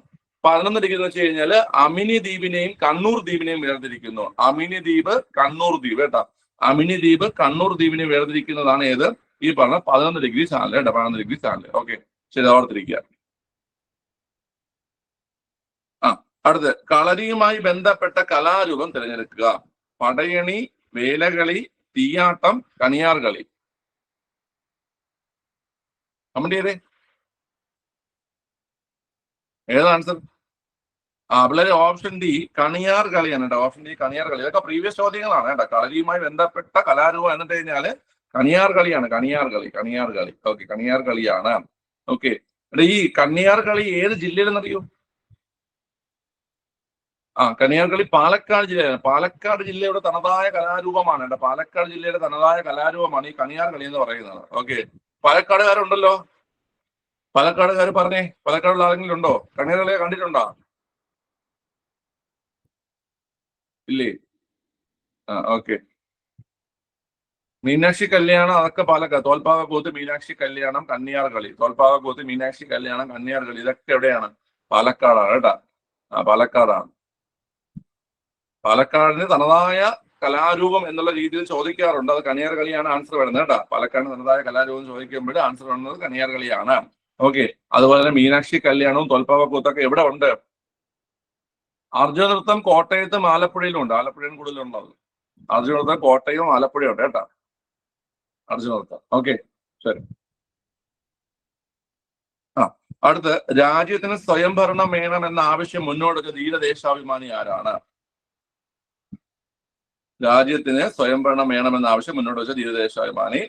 11 ഡിഗ്രി എന്ന് വെച്ച് കഴിഞ്ഞാല് അമിനി ദ്വീപിനെയും കണ്ണൂർ ദ്വീപിനെയും വേർതിരിക്കുന്നു. അമിനി ദ്വീപ്, കണ്ണൂർ ദ്വീപ് കേട്ടോ. അമിനി ദ്വീപ്, കണ്ണൂർ ദ്വീപിനെ വേർതിരിക്കുന്നതാണ് ഏത് ഈ പറഞ്ഞ 11 ഡിഗ്രി ചാനൽ കേട്ടോ. 11 ഡിഗ്രി ചാനൽ. ഓക്കെ, ശരി, ഓർത്തിരിക്കുക. അടുത്ത് കളരിയുമായി ബന്ധപ്പെട്ട കലാരൂപം തിരഞ്ഞെടുക്കുക. പടയണി, വേലകളി, തീയാട്ടം, കണിയാർ കളി. കമന്റ് ചെയ്തേ, ഏതാ ആൻസർ? പിള്ളേര് ഓപ്ഷൻ ഡി കണിയാർ കളിയാണ് കേട്ടോ. ഓപ്ഷൻ ഡി കണിയാർ കളി. ഇതൊക്കെ പ്രീവിയസ് ചോദ്യങ്ങളാണ് കേട്ടോ. കളരിയുമായി ബന്ധപ്പെട്ട കലാരൂപം എന്നിട്ട് കഴിഞ്ഞാല് കണിയാർ കളിയാണ്. കണിയാർ കളി, കണിയാർ കളി. ഓക്കെ, കണിയാർ കളിയാണ്. ഓക്കെ, ഈ കണിയാർ കളി ഏത് ജില്ലയിലെന്നറിയോ? കണിയാർ കളി പാലക്കാട് ജില്ലയാണ്. പാലക്കാട് ജില്ലയുടെ തനതായ കലാരൂപമാണ് കേട്ടോ. പാലക്കാട് ജില്ലയുടെ തനതായ കലാരൂപമാണ് ഈ കണിയാർ കളി എന്ന് പറയുന്നത്. ഓക്കെ, പാലക്കാടുകാരുണ്ടല്ലോ. പാലക്കാടുകാർ പറഞ്ഞേ, പാലക്കാടുള്ള ആരെങ്കിലും ഉണ്ടോ? കണിയാർ കളിയെ കണ്ടിട്ടുണ്ടോ? ഇല്ലേ? ഓക്കെ. മീനാക്ഷി കല്യാണം അതൊക്കെ പാലക്കാട്. തോൽപ്പാവക്കൂത്ത്, മീനാക്ഷി കല്യാണം, കന്യാർ കളി. തോൽപ്പാവക്കൂത്ത്, മീനാക്ഷി കല്യാണം, കന്യാർ കളി ഇതൊക്കെ എവിടെയാണ്? പാലക്കാടാണ് കേട്ടാ. പാലക്കാടാണ്. പാലക്കാടിന് തനതായ കലാരൂപം എന്നുള്ള രീതിയിൽ ചോദിക്കാറുണ്ട്. അത് കണിയാർ കളിയാണ് ആൻസർ വരുന്നത് കേട്ടോ. പാലക്കാടിന് തനതായ കലാരൂപം ചോദിക്കുമ്പോൾ ആൻസർ വരുന്നത് കണിയാർ കളിയാണ്. ഓക്കെ, അതുപോലെ തന്നെ മീനാക്ഷി കല്യാണവും തോൽപ്പാവക്കൂത്തൊക്കെ എവിടെ ഉണ്ട്? അർജുന നൃത്തം കോട്ടയത്തും ആലപ്പുഴയിലും ഉണ്ട്. ആലപ്പുഴയും കൂടുതലുണ്ടത്. അർജുന നൃത്തം കോട്ടയവും ആലപ്പുഴയും ഉണ്ട് കേട്ടോ. അർജുന നൃത്തം. ഓക്കെ, ശരി. അടുത്ത്, രാജ്യത്തിന് സ്വയംഭരണം വേണമെന്ന ആവശ്യം മുന്നോട്ട് വെച്ച ധീരദേശാഭിമാനി ആരാണ്? രാജ്യത്തിന് സ്വയംഭരണം വേണമെന്ന ആവശ്യം മുന്നോട്ട് വെച്ച ധീരദേശാഭിമാനി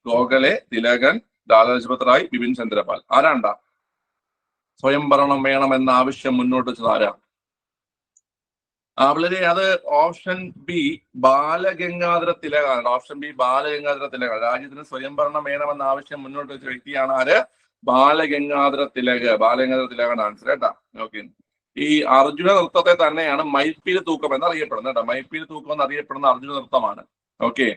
ഗോഖലെ, തിലകൻ, ലാലാ ലജ്പത് റായ്, ബിപിൻ ചന്ദ്രപാൽ. ആരാണ്ടാ സ്വയംഭരണം വേണമെന്ന ആവശ്യം മുന്നോട്ട് വെച്ചത് ആരാ? വളരെ അത് ഓപ്ഷൻ ബി ബാലഗംഗാധര തിലകാണ്. Option B Balagangadhara Tilak. രാജ്യത്തിന് സ്വയംഭരണം വേണമെന്ന ആവശ്യം മുന്നോട്ട് വെച്ച വ്യക്തിയാണ് ആര്? ബാലഗംഗാധര തിലക്. ബാലഗംഗാധര തിലകാണ് ആൻസർ കേട്ടാ. ഓക്കെ, ഈ അർജുന നൃത്തത്തെ തന്നെയാണ് മൈപ്പീൽ തൂക്കം എന്നറിയപ്പെടുന്നത് കേട്ടോ. മൈപ്പീൽ തൂക്കം എന്നറിയപ്പെടുന്ന അർജുന നൃത്തമാണ്. ഓക്കെ,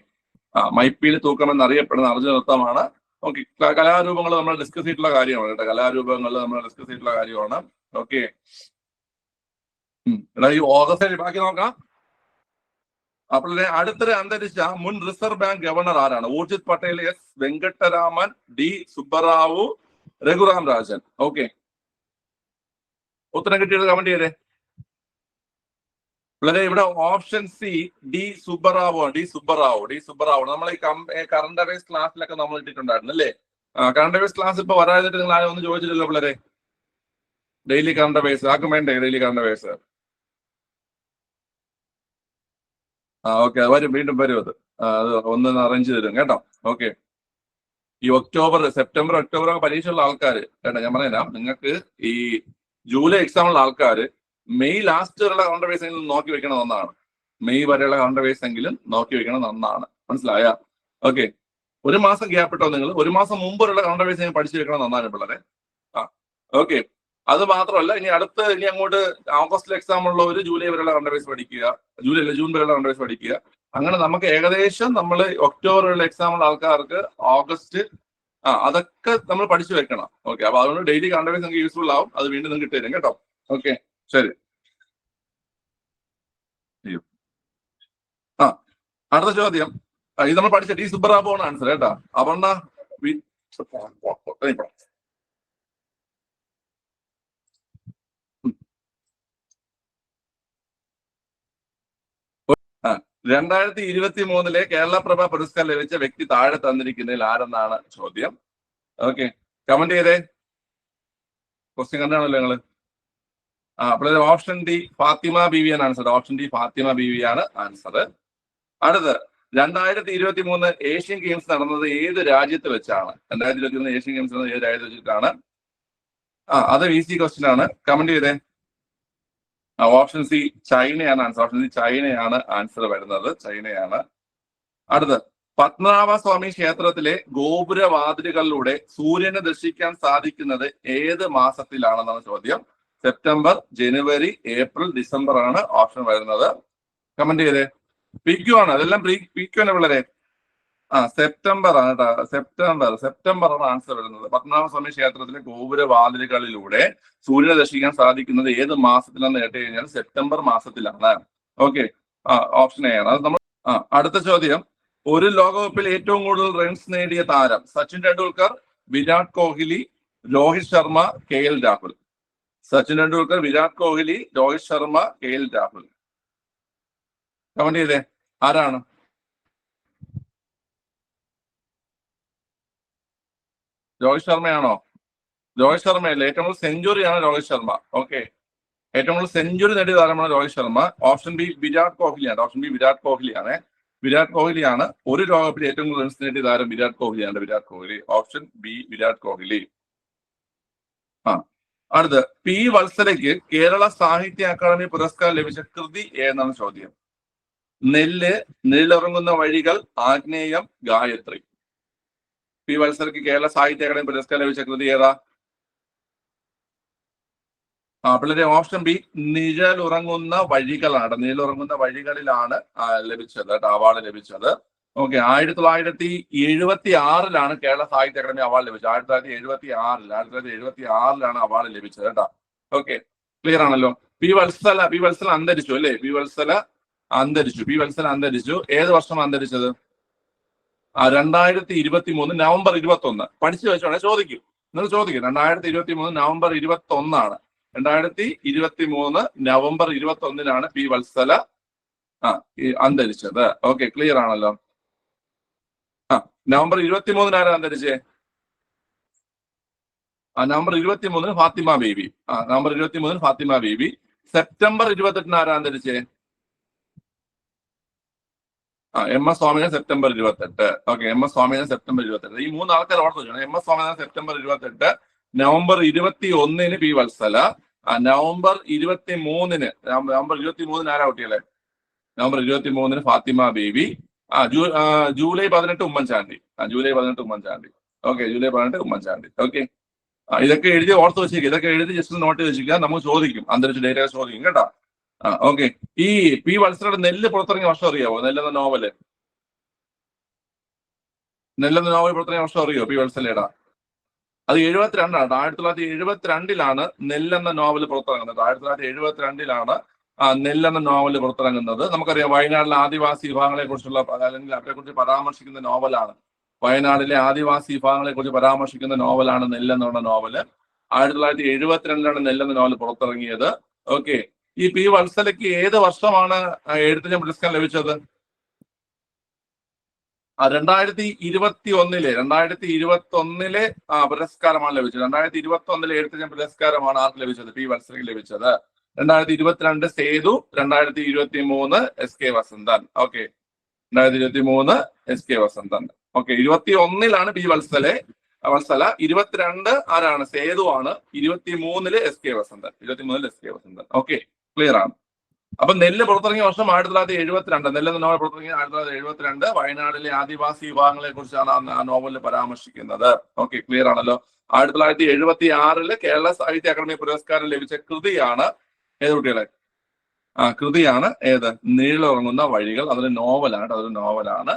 മൈപ്പീൽ തൂക്കം എന്നറിയപ്പെടുന്ന അർജുന നൃത്തമാണ്. ഓക്കെ, കലാരൂപങ്ങൾ നമ്മൾ ഡിസ്കസ് ചെയ്തിട്ടുള്ള കാര്യമാണ് കേട്ടോ. കലാരൂപങ്ങൾ നമ്മൾ ഡിസ്കസ് ചെയ്തിട്ടുള്ള കാര്യമാണ്. ഓക്കെ, എടാ ഈ ഓഗസ്റ്റ് ബാക്കി നോക്കാം. അപ്പോൾ അടുത്തൊരു അന്തരിച്ച മുൻ റിസർവ് ബാങ്ക് ഗവർണർ ആരാണ്? Urjit Patel, S Venkataraman, D Subbarao, Raghuram Rajan. Okay, ഉത്തരം കിട്ടിയത് കമന്റ് ചെയ്തേ. വളരെ ഇവിടെ ഓപ്ഷൻ സി ഡി സുബ്ബറാവു ആണ്. ഡി സുബ്ബറാവു നമ്മൾ ഈ കറണ്ട് അഫയേഴ്സ് ക്ലാസ്സിലൊക്കെ നമ്മൾ ഇട്ടിട്ടുണ്ടായിരുന്നു അല്ലേ? കറണ്ട് അഫയേഴ്സ് ക്ലാസ് ഇപ്പൊ വരാതിട്ട് നിങ്ങൾ ആരും ഒന്നും ചോദിച്ചിട്ടില്ലല്ലോ പിള്ളേരെ. ഡെയിലി കറണ്ട് അഫയേഴ്സ് ആർക്കും വേണ്ടേ? Daily current affairs. ഓക്കെ, വരും, വീണ്ടും വരും. അത് ഒന്ന് അറേഞ്ച് തരും കേട്ടോ. ഓക്കെ, ഈ സെപ്റ്റംബർ ഒക്ടോബർ ഒക്കെ പരീക്ഷയുള്ള ആൾക്കാർ കേട്ടോ, ഞാൻ പറഞ്ഞുതരാം. നിങ്ങൾക്ക് ഈ ജൂലൈ എക്സാമുള്ള ആൾക്കാർ മെയ് ലാസ്റ്റ് വരെയുള്ള കറണ്ട് അഫയേഴ്സ് എങ്കിലും നോക്കി വെക്കണം എന്നാണ്. മെയ് വരെയുള്ള കറണ്ട് അഫയേഴ്സ് എങ്കിലും നോക്കി വെക്കണം എന്നാണ്. മനസ്സിലായ? ഓക്കെ, ഒരു മാസം ഗ്യാപ്പ് ഇട്ടോ നിങ്ങൾ. ഒരു മാസം മുമ്പുള്ള കറണ്ട് അഫയേഴ്സ് പഠിച്ചു വെക്കണം എന്നാണ് പിള്ളേരെ. ഓക്കെ, അത് മാത്രമല്ല ഇനി അങ്ങോട്ട് ഓഗസ്റ്റിൽ എക്സാം ഉള്ളവർ ജൂലൈ വരെയുള്ള കറണ്ട് അഫയേഴ്സ് പഠിക്കുക. ജൂൺ വരെയുള്ള കറണ്ട് അഫയേഴ്സ് പഠിക്കുക. അങ്ങനെ നമുക്ക് ഏകദേശം നമ്മൾ ഒക്ടോബർ വരെയുള്ള എക്സാം ഉള്ള ആൾക്കാർക്ക് ഓഗസ്റ്റ് അതൊക്കെ നമ്മൾ പഠിച്ചു വെക്കണം. ഓക്കെ, അപ്പൊ അതുകൊണ്ട് ഡെയിലി കറണ്ട് അഫയേഴ്സ് നിങ്ങൾക്ക് യൂസ്ഫുൾ ആവും. അത് വീണ്ടും നിങ്ങൾക്ക് ഇട്ടുതരും കേട്ടോ. ഓക്കെ, ശരി. അടുത്ത ചോദ്യം ഇത് നമ്മൾ പഠിച്ച ഡി സുബ്ബറാവു ആണ് ആൻസർ കേട്ടോ. അപർണ 2023 കേരളപ്രഭ പുരസ്കാരം ലഭിച്ച വ്യക്തി താഴെ തന്നിരിക്കുന്നതിൽ ആരെന്നാണ് ചോദ്യം. ഓക്കെ, കമന്റ് ചെയ്തേ. ക്വസ്റ്റ്യൻ കണ്ടാണല്ലോ നിങ്ങള്. അപ്പോൾ ഓപ്ഷൻ ഡി ഫാത്തിമ ബീവി ആണ് answer. Option D Fathima Beevi ആണ് ആൻസർ. അടുത്ത്, 2023 ഏഷ്യൻ ഗെയിംസ് നടന്നത് ഏത് രാജ്യത്ത് വെച്ചാണ്? 2023 ഏഷ്യൻ ഗെയിംസ് നടന്നത് ഏത് രാജ്യത്ത് വെച്ചിട്ടാണ്? അത് ഈസി ക്വസ്റ്റ്യൻ ആണ്. കമന്റ് ചെയ്തേ. ഓപ്ഷൻ സി ചൈനയാണ് ആൻസർ. ഓപ്ഷൻ സി ചൈനയാണ് ആൻസർ വരുന്നത്. ചൈനയാണ്. അടുത്ത്, പത്മനാഭസ്വാമി ക്ഷേത്രത്തിലെ ഗോപുരവാതിലുകളിലൂടെ സൂര്യനെ ദർശിക്കാൻ സാധിക്കുന്നത് ഏത് മാസത്തിലാണെന്നാണ് ചോദ്യം. സെപ്റ്റംബർ, ജനുവരി, ഏപ്രിൽ, ഡിസംബർ ആണ് ഓപ്ഷൻ വരുന്നത്. കമന്റ് ചെയ്തേ. PQ ആണ്, അതെല്ലാം PQ ആണ് പിള്ളേരെ. സെപ്റ്റംബർ ആണ് കേട്ടോ. സെപ്റ്റംബർ ആണ് ആൻസർ വരുന്നത്. പത്മനാഭസ്വാമി ക്ഷേത്രത്തിലെ ഗോപുരവാതിലുകളിലൂടെ സൂര്യനെ ദർശിക്കാൻ സാധിക്കുന്നത് ഏത് മാസത്തിലാണെന്ന് കേട്ട് കഴിഞ്ഞാൽ സെപ്റ്റംബർ മാസത്തിലാണ്. ഓക്കെ, ഓപ്ഷൻ എ ആണ്. അത് നമ്മൾ അടുത്ത ചോദ്യം. ഒരു ലോകകപ്പിൽ ഏറ്റവും കൂടുതൽ റൺസ് നേടിയ താരം Sachin Tendulkar, Virat Kohli, Rohit Sharma, KL Rahul. Sachin Tendulkar, Virat Kohli, Rohit Sharma, KL Rahul. Comment ചെയ്തേ, ആരാണ്? രോഹിത് ശർമ്മയാണോ? രോഹിത് ശർമ്മയല്ലേ, ഏറ്റവും കൂടുതൽ സെഞ്ചുറിയാണ് രോഹിത് ശർമ്മ. ഓക്കെ, ഏറ്റവും കൂടുതൽ സെഞ്ചുറി നേടിയ താരമാണ് രോഹിത് ശർമ്മ. ഓപ്ഷൻ ബി വിരാട് കോഹ്ലിയാണ്. ഓപ്ഷൻ ബി വിരാട് കോഹ്ലിയാണ്. വിരാട് കോഹ്ലിയാണ്. ഒരു ലോകകപ്പിൽ ഏറ്റവും കൂടുതൽ റൺസ് നേടിയ താരം വിരാട് കോഹ്ലിയാണ്. വിരാട് കോഹ്ലി. Option B Virat Kohli. അടുത്ത്, P. വത്സലയ്ക്ക് കേരള സാഹിത്യ അക്കാദമി പുരസ്കാരം ലഭിച്ച കൃതി ഏതാണ് ചോദ്യം. നെല്ല്, നിഴലിറങ്ങുന്ന വഴികൾ, ആഗ്നേയം, ഗായത്രി. P. വത്സലയ്ക്ക് കേരള സാഹിത്യ അക്കാദമി പുരസ്കാരം ലഭിച്ച കൃതി ഏതാ? പിള്ളേരെ ഓപ്ഷൻ ബി നിഴലുറങ്ങുന്ന വഴികളാണ്. നിഴലുറങ്ങുന്ന വഴികളിലാണ് ലഭിച്ചത് കേട്ടോ, അവാർഡ് ലഭിച്ചത്. ഓക്കെ, 1976 കേരള സാഹിത്യ അക്കാദമി അവാർഡ് ലഭിച്ചത്. 1976 അവാർഡ് ലഭിച്ചത് കേട്ടോ. ഓക്കെ, ക്ലിയർ ആണല്ലോ. P. വത്സല അന്തരിച്ചു അല്ലേ? P. വത്സല അന്തരിച്ചു. ഏത് വർഷം അന്തരിച്ചത്? 2023 നവംബർ 21. പഠിച്ചു വെച്ചോണേ, ചോദിക്കും, നിങ്ങൾ ചോദിക്കും. 2023 നവംബർ 21. 2023 November 21 P. വത്സല അന്തരിച്ചത്. ഓക്കെ, ക്ലിയർ ആണല്ലോ. നവംബർ 23 ആരാ അന്തരിച്ചേ? November 23 Fathima Beevi. November 23 Fathima Beevi. September 28 ആരാ അന്തരിച്ചേ? MS Swaminathan September 28. Okay, MS Swaminathan September 28. ഈ 3 ആൾക്കാർ ഓർത്ത് വെച്ചാണ്. MS Swaminathan September 28. November 21 P. Vatsala. November 23 ആരാ കുട്ടികളെ? November 23 Fathima Beevi. July 18 Oommen Chandy. July 18 Oommen Chandy. Okay, July 18 Oommen Chandy. Okay, ഇതൊക്കെ എഴുതി ഓർത്ത് വെച്ചിരിക്കുക. ഇതൊക്കെ എഴുതി ജസ്റ്റ് നോട്ട് വെച്ചിരിക്കുക. നമുക്ക് ചോദിക്കും, അന്തരിച്ച ഡേറ്റ ചോദിക്കും കേട്ടോ. ഓക്കെ, ഈ P. വത്സലയുടെ നെല്ല് പുറത്തിറങ്ങിയ വർഷം അറിയാവോ? നെല്ലെന്ന നോവല് പുറത്തിറങ്ങിയ വർഷം അറിയോ P. വത്സലയുടെ? അത് 72. 1972 നെല്ലെന്ന നോവൽ പുറത്തിറങ്ങുന്നത്. 1972 നെല്ലെന്ന നോവൽ പുറത്തിറങ്ങുന്നത്. നമുക്കറിയാം, വയനാട്ടിലെ ആദിവാസി വിഭാഗങ്ങളെ കുറിച്ചുള്ള അല്ലെങ്കിൽ അവരെ കുറിച്ച് പരാമർശിക്കുന്ന നോവലാണ്. വയനാട്ടിലെ ആദിവാസി വിഭാഗങ്ങളെ കുറിച്ച് പരാമർശിക്കുന്ന നോവലാണ് നെല്ലെന്നുള്ള നോവല്. 1972 നെല്ലെന്ന നോവൽ പുറത്തിറങ്ങിയത്. ഓക്കെ, ഈ P. വത്സലയ്ക്ക് ഏത് വർഷമാണ് എഴുത്തിന് പുരസ്കാരം ലഭിച്ചത്? 2021 പുരസ്കാരമാണ് ലഭിച്ചത്. 2021 എഴുത്തിന് പുരസ്കാരമാണ് ആർക്ക് ലഭിച്ചത്? P. വത്സലയ്ക്ക് ലഭിച്ചത്. 2022 Sethu, 2023 SK Vasanthan. Okay, 2023 SK Vasanthan. Okay, 21 P. Vatsala. 22 ആരാണ്? സേതു ആണ്. 23 SK Vasanthan. 23 SK Vasanthan. Okay, clear ആണ്. അപ്പൊ നെല്ല് പുറത്തിറങ്ങിയ വർഷം 1972. നെല്ലെന്ന നോവൽ പുറത്തിറങ്ങിയ 1972. വയനാട്ടിലെ ആദിവാസി വിഭാഗങ്ങളെ കുറിച്ചാണ് ആ നോവലിൽ പരാമർശിക്കുന്നത്. ഓക്കെ, ക്ലിയർ ആണല്ലോ. 1976 കേരള സാഹിത്യ അക്കാദമി പുരസ്കാരം ലഭിച്ച കൃതിയാണ് ഏത് കുട്ടികളെ? കൃതിയാണ് ഏത്? നിഴലുറങ്ങുന്ന വഴികൾ. അതൊരു നോവലാണ്.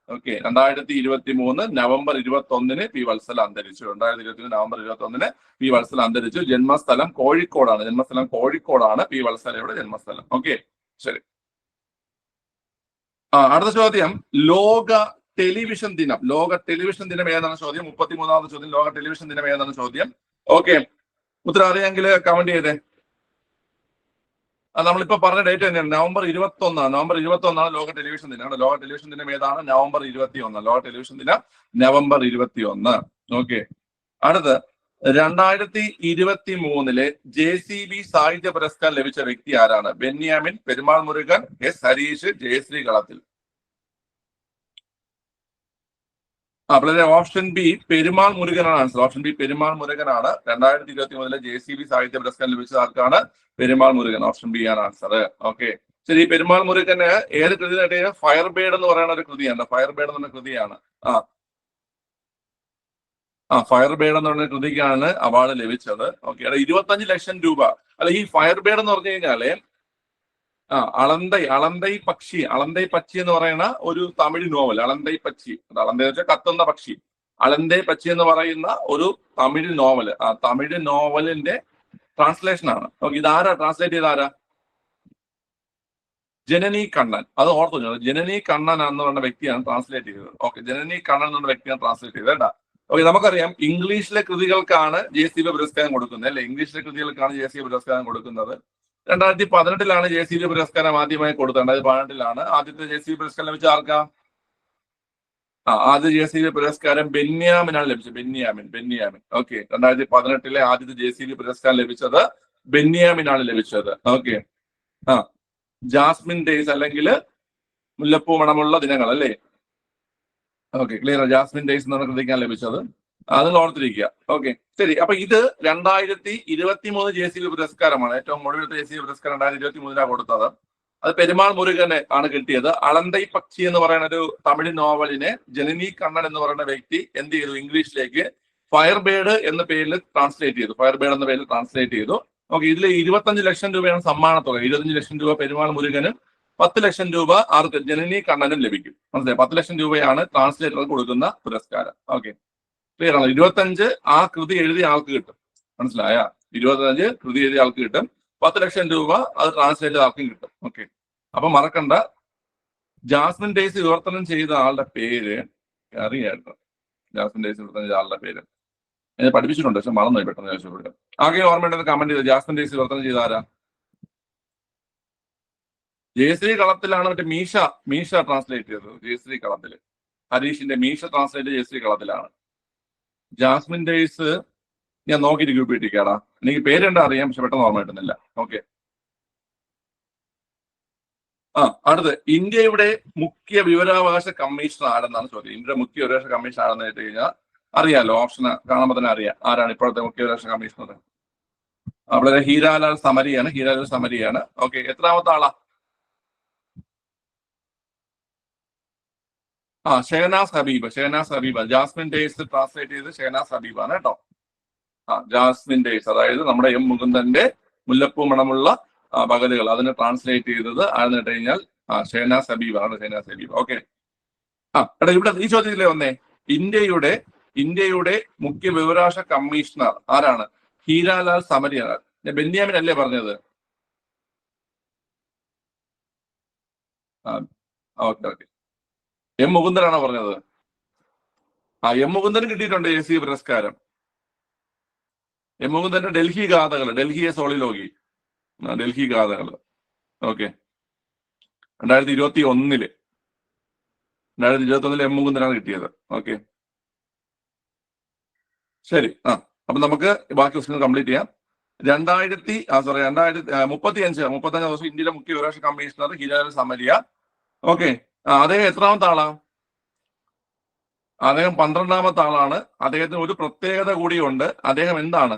Okay, 2023 November 21 P. വത്സല അന്തരിച്ചു. 2023 നവംബർ 21 P. വത്സല അന്തരിച്ചു. ജന്മസ്ഥലം കോഴിക്കോടാണ്. P. വത്സലയുടെ ജന്മസ്ഥലം. ഓക്കെ, ശരി. അടുത്ത ചോദ്യം, ലോക ടെലിവിഷൻ ദിനം ഏതാണ് ചോദ്യം? 33ാമത് ചോദ്യം, ലോക ടെലിവിഷൻ ദിനം ഏതാണ് ചോദ്യം? ഓക്കെ, ഉത്തരം അറിയാമെങ്കിൽ കമന്റ് ചെയ്തേ. നമ്മളിപ്പോ പറഞ്ഞ ഡേറ്റ് തന്നെയാണ്, നവംബർ 21 ലോക ടെലിവിഷൻ ദിനം. ലോക ടെലിവിഷൻ ദിനം ഏതാണ്? നവംബർ 21. ലോക ടെലിവിഷൻ ദിനം നവംബർ 21. ഓക്കെ, അടുത്ത് 2023 JCB സാഹിത്യ പുരസ്കാരം ലഭിച്ച വ്യക്തി ആരാണ്? ബെന്യാമിൻ, പെരുമാൾ മുരുകൻ, S. ഹരീഷ്, ജയശ്രീ കളത്തിൽ. അപ്പോൾ ഓപ്ഷൻ ബി പെരുമാൾ മുരുകനാണ് ആൻസർ. ഓപ്ഷൻ ബി പെരുമാൾ മുരുകനാണ്. 2023 JCB സാഹിത്യ പുരസ്കാരം ലഭിച്ച ആർക്കാണ്? പെരുമാൾ മുരുകൻ. ഓപ്ഷൻ ബി ആണ് ആൻസർ. ഓക്കെ, ശരി, പെരുമാൾ മുരുകന് ഏത് കൃതി നേടിയ? ഫയർ ബേഡ് എന്ന് പറയുന്ന ഒരു കൃതിയാണ്. ഫയർ ബേഡ് എന്ന് പറഞ്ഞ കൃതിയാണ്. ഫയർ ബേഡ് എന്ന് പറഞ്ഞ കൃതിക്കാണ് അവാർഡ് ലഭിച്ചത്. ഓക്കെ, 25 ലക്ഷം രൂപ. അല്ല, ഈ ഫയർ ബേഡ് എന്ന് പറഞ്ഞു കഴിഞ്ഞാല് അളന്തൈ പക്ഷി എന്ന് പറയുന്ന ഒരു തമിഴ് നോവൽ. അളന്തൈ പക്ഷി, അളന്തൈ വെച്ചാൽ കത്തുന്ന പക്ഷി. അളന്തൈ പക്ഷി എന്ന് പറയുന്ന ഒരു തമിഴ് നോവല്. ആ തമിഴ് നോവലിന്റെ ട്രാൻസ്ലേഷൻ ആണ്. ഓക്കെ, ഇതാരാ ട്രാൻസ്ലേറ്റ് ചെയ്ത? ആരാ? ജനനി കണ്ണൻ. അത് ഓർത്തു, ജനനി കണ്ണൻ എന്ന് പറഞ്ഞ വ്യക്തിയാണ് ട്രാൻസ്ലേറ്റ് ചെയ്തത്. ഓക്കെ, ജനനി കണ്ണൻ എന്ന വ്യക്തിയാണ് ട്രാൻസ്ലേറ്റ് ചെയ്തത് കേട്ടാ. ഓക്കെ, നമുക്കറിയാം ഇംഗ്ലീഷിലെ കൃതികൾക്കാണ് JCB പുരസ്കാരം കൊടുക്കുന്നത് അല്ലെ? ഇംഗ്ലീഷിലെ കൃതികൾക്കാണ് JCB പുരസ്കാരം കൊടുക്കുന്നത്. 2018 JCB പുരസ്കാരം ആദ്യമായി കൊടുത്തത്. 2018 ആദ്യത്തെ JCB പുരസ്കാരം ലഭിച്ച ആർക്കാ? ആദ്യ JCB പുരസ്കാരം ബെന്യാമിനാണ് ലഭിച്ചത്. ബെന്യാമിൻ. ഓക്കെ, 2018 ആദ്യത്തെ JCB പുരസ്കാരം ലഭിച്ചത് ബെന്യാമിനാണ് ലഭിച്ചത്. ഓക്കെ, ജാസ്മിൻ ഡേയ്സ് അല്ലെങ്കിൽ മുല്ലപ്പൂ മണമുള്ള ദിനങ്ങൾ അല്ലേ? Okay, clear. ജാസ്മിൻ ഡേയ്സ് എന്നാണ് കൃതിക്കാൻ ലഭിച്ചത്. അത് ഓർത്തിരിക്കുക. ഓക്കെ, ശരി. അപ്പൊ ഇത് 2023 JCB പുരസ്കാരമാണ്. ഏറ്റവും ഒടുവിലത്തെ JCB പുരസ്കാരം 2023 കൊടുത്തത്. അത് പെരുമാൾ മുരുകന് ആണ് കിട്ടിയത്. അളന്തൈ പക്ഷി എന്ന് പറയുന്ന ഒരു തമിഴ് നോവലിനെ ജനനി കണ്ണൻ എന്ന് പറയുന്ന വ്യക്തി എന്ത് ചെയ്തു? ഇംഗ്ലീഷിലേക്ക് ഫയർ ബേഡ് എന്ന പേരിൽ ട്രാൻസ്ലേറ്റ് ചെയ്തു. ഓക്കെ, ഇതിൽ 25 ലക്ഷം രൂപയാണ് സമ്മാനത്തുക. 25 ലക്ഷം രൂപ പെരുമാൾ മുരുകനും 10 ലക്ഷം രൂപ ആർക്ക്? ജനനി കണ്ണനും ലഭിക്കും. മനസ്സിലായി? 10 ലക്ഷം രൂപയാണ് ട്രാൻസ്ലേറ്റർ കൊടുക്കുന്ന പുരസ്കാരം. ഓക്കെ, ക്ലിയർ ആണ്. 25 ആ കൃതി എഴുതിയ ആൾക്ക് കിട്ടും. മനസ്സിലായ? 25 കൃതി എഴുതിയ ആൾക്ക് കിട്ടും. 10 ലക്ഷം രൂപ അത് ട്രാൻസ്ലേറ്റ് ചെയ്ത ആൾക്കും കിട്ടും. ഓക്കെ, അപ്പൊ മറക്കണ്ട, ജാസ്മിൻ ഡേയ്സ് വിവർത്തനം ചെയ്ത ആളുടെ പേര് അറിയാട്ടോ. ജാസ്മിൻ ഡേയ്സ് വിവർത്തനം ചെയ്ത ആളുടെ പേര് ഞാൻ പഠിപ്പിച്ചിട്ടുണ്ട്, പക്ഷെ മറന്നുപോയി പെട്ടെന്ന് ചോദിച്ചപ്പോൾ. ആകെ ഓർമ്മയുണ്ടെന്ന് കമന്റ് ചെയ്ത്. ജാസ്മിൻ ഡേയ്സ് വിവർത്തനം ചെയ്ത ആരാ? ജയശ്രീ കളത്തിലാണ് മറ്റേ മീശ ട്രാൻസ്ലേറ്റ് ചെയ്തത്. ജയശ്രീ കളത്തില് ഹരീഷിന്റെ മീശ ട്രാൻസ്ലേറ്റ് ജയശ്രീ കളത്തിലാണ്. ജാസ്മിൻ ഡേയ്സ് ഞാൻ നോക്കിയിട്ട് ഗ്രൂപ്പ് ഇട്ടിരിക്കാടാ. എനിക്ക് പേരെന്താ അറിയാം, പക്ഷെ പെട്ടെന്ന് ഓർമ്മ കിട്ടുന്നില്ല. ഓക്കെ, അടുത്ത് ഇന്ത്യയുടെ മുഖ്യ വിവരാവകാശ കമ്മീഷണർ ആരെന്നാണ് ചോദ്യം. ഇന്ത്യയുടെ മുഖ്യ വിവരാവകാശ കമ്മീഷണർ ആരെന്ന് കേട്ട് കഴിഞ്ഞാൽ അറിയാലോ, ഓപ്ഷൻ കാണുമ്പോൾ തന്നെ അറിയാം ആരാണ് ഇപ്പോഴത്തെ മുഖ്യ വിവരാവകാശ കമ്മീഷണർ. അവിടെ ഹീരാലാൽ സമരിയാണ്. ഓക്കെ, എത്രാമത്തെ ആളാ? Shehnaz Habeeb. Jasmine Days translate ചെയ്ത് ഷെഹനാസ് ഹബീബാണ് കേട്ടോ. ജാസ്മിൻ ഡേയ്സ്, അതായത് നമ്മുടെ M മുകുന്ദന്റെ മുല്ലപ്പൂ മണമുള്ള പകലുകൾ, അതിനെ ട്രാൻസ്ലേറ്റ് ചെയ്തത് ആരെന്ന് കേട്ട് കഴിഞ്ഞാൽ ഷെഹനാസ് ഹബീബ്. ഓക്കെ, എടാ ഇവിടെ ഈ ചോദ്യത്തിലെ വന്നേ, ഇന്ത്യയുടെ മുഖ്യ വിവരാവകാശ കമ്മീഷണർ ആരാണ്? ഹീരാലാൽ സമരിയാണ്. ബെന്യാമിൻ അല്ലേ പറഞ്ഞത്? ഓക്കെ, M മുകുന്ദനാണോ പറഞ്ഞത്? M മുകുന്ദന് കിട്ടിയിട്ടുണ്ട് JCB പുരസ്കാരം. M മുകുന്ദന്റെ ഡൽഹി ഗാഥകൾ. ഓക്കെ, 2021 M മുകുന്ദനാണ് കിട്ടിയത്. ഓക്കെ, ശരി. അപ്പൊ നമുക്ക് ബാക്കി ക്വസ്റ്റ്യൻ കംപ്ലീറ്റ് ചെയ്യാം. 2035 ദിവസം ഇന്ത്യയിലെ മുഖ്യ വിവരാവകാശ കമ്മീഷണർ ഹീരാലാൽ സമരിയ. ഓക്കെ, അദ്ദേഹം എത്രാമത്തെ ആളാ? അദ്ദേഹം 12ാമത്തെ ആളാണ്. അദ്ദേഹത്തിന് ഒരു പ്രത്യേകത കൂടിയുണ്ട്. അദ്ദേഹം എന്താണ്?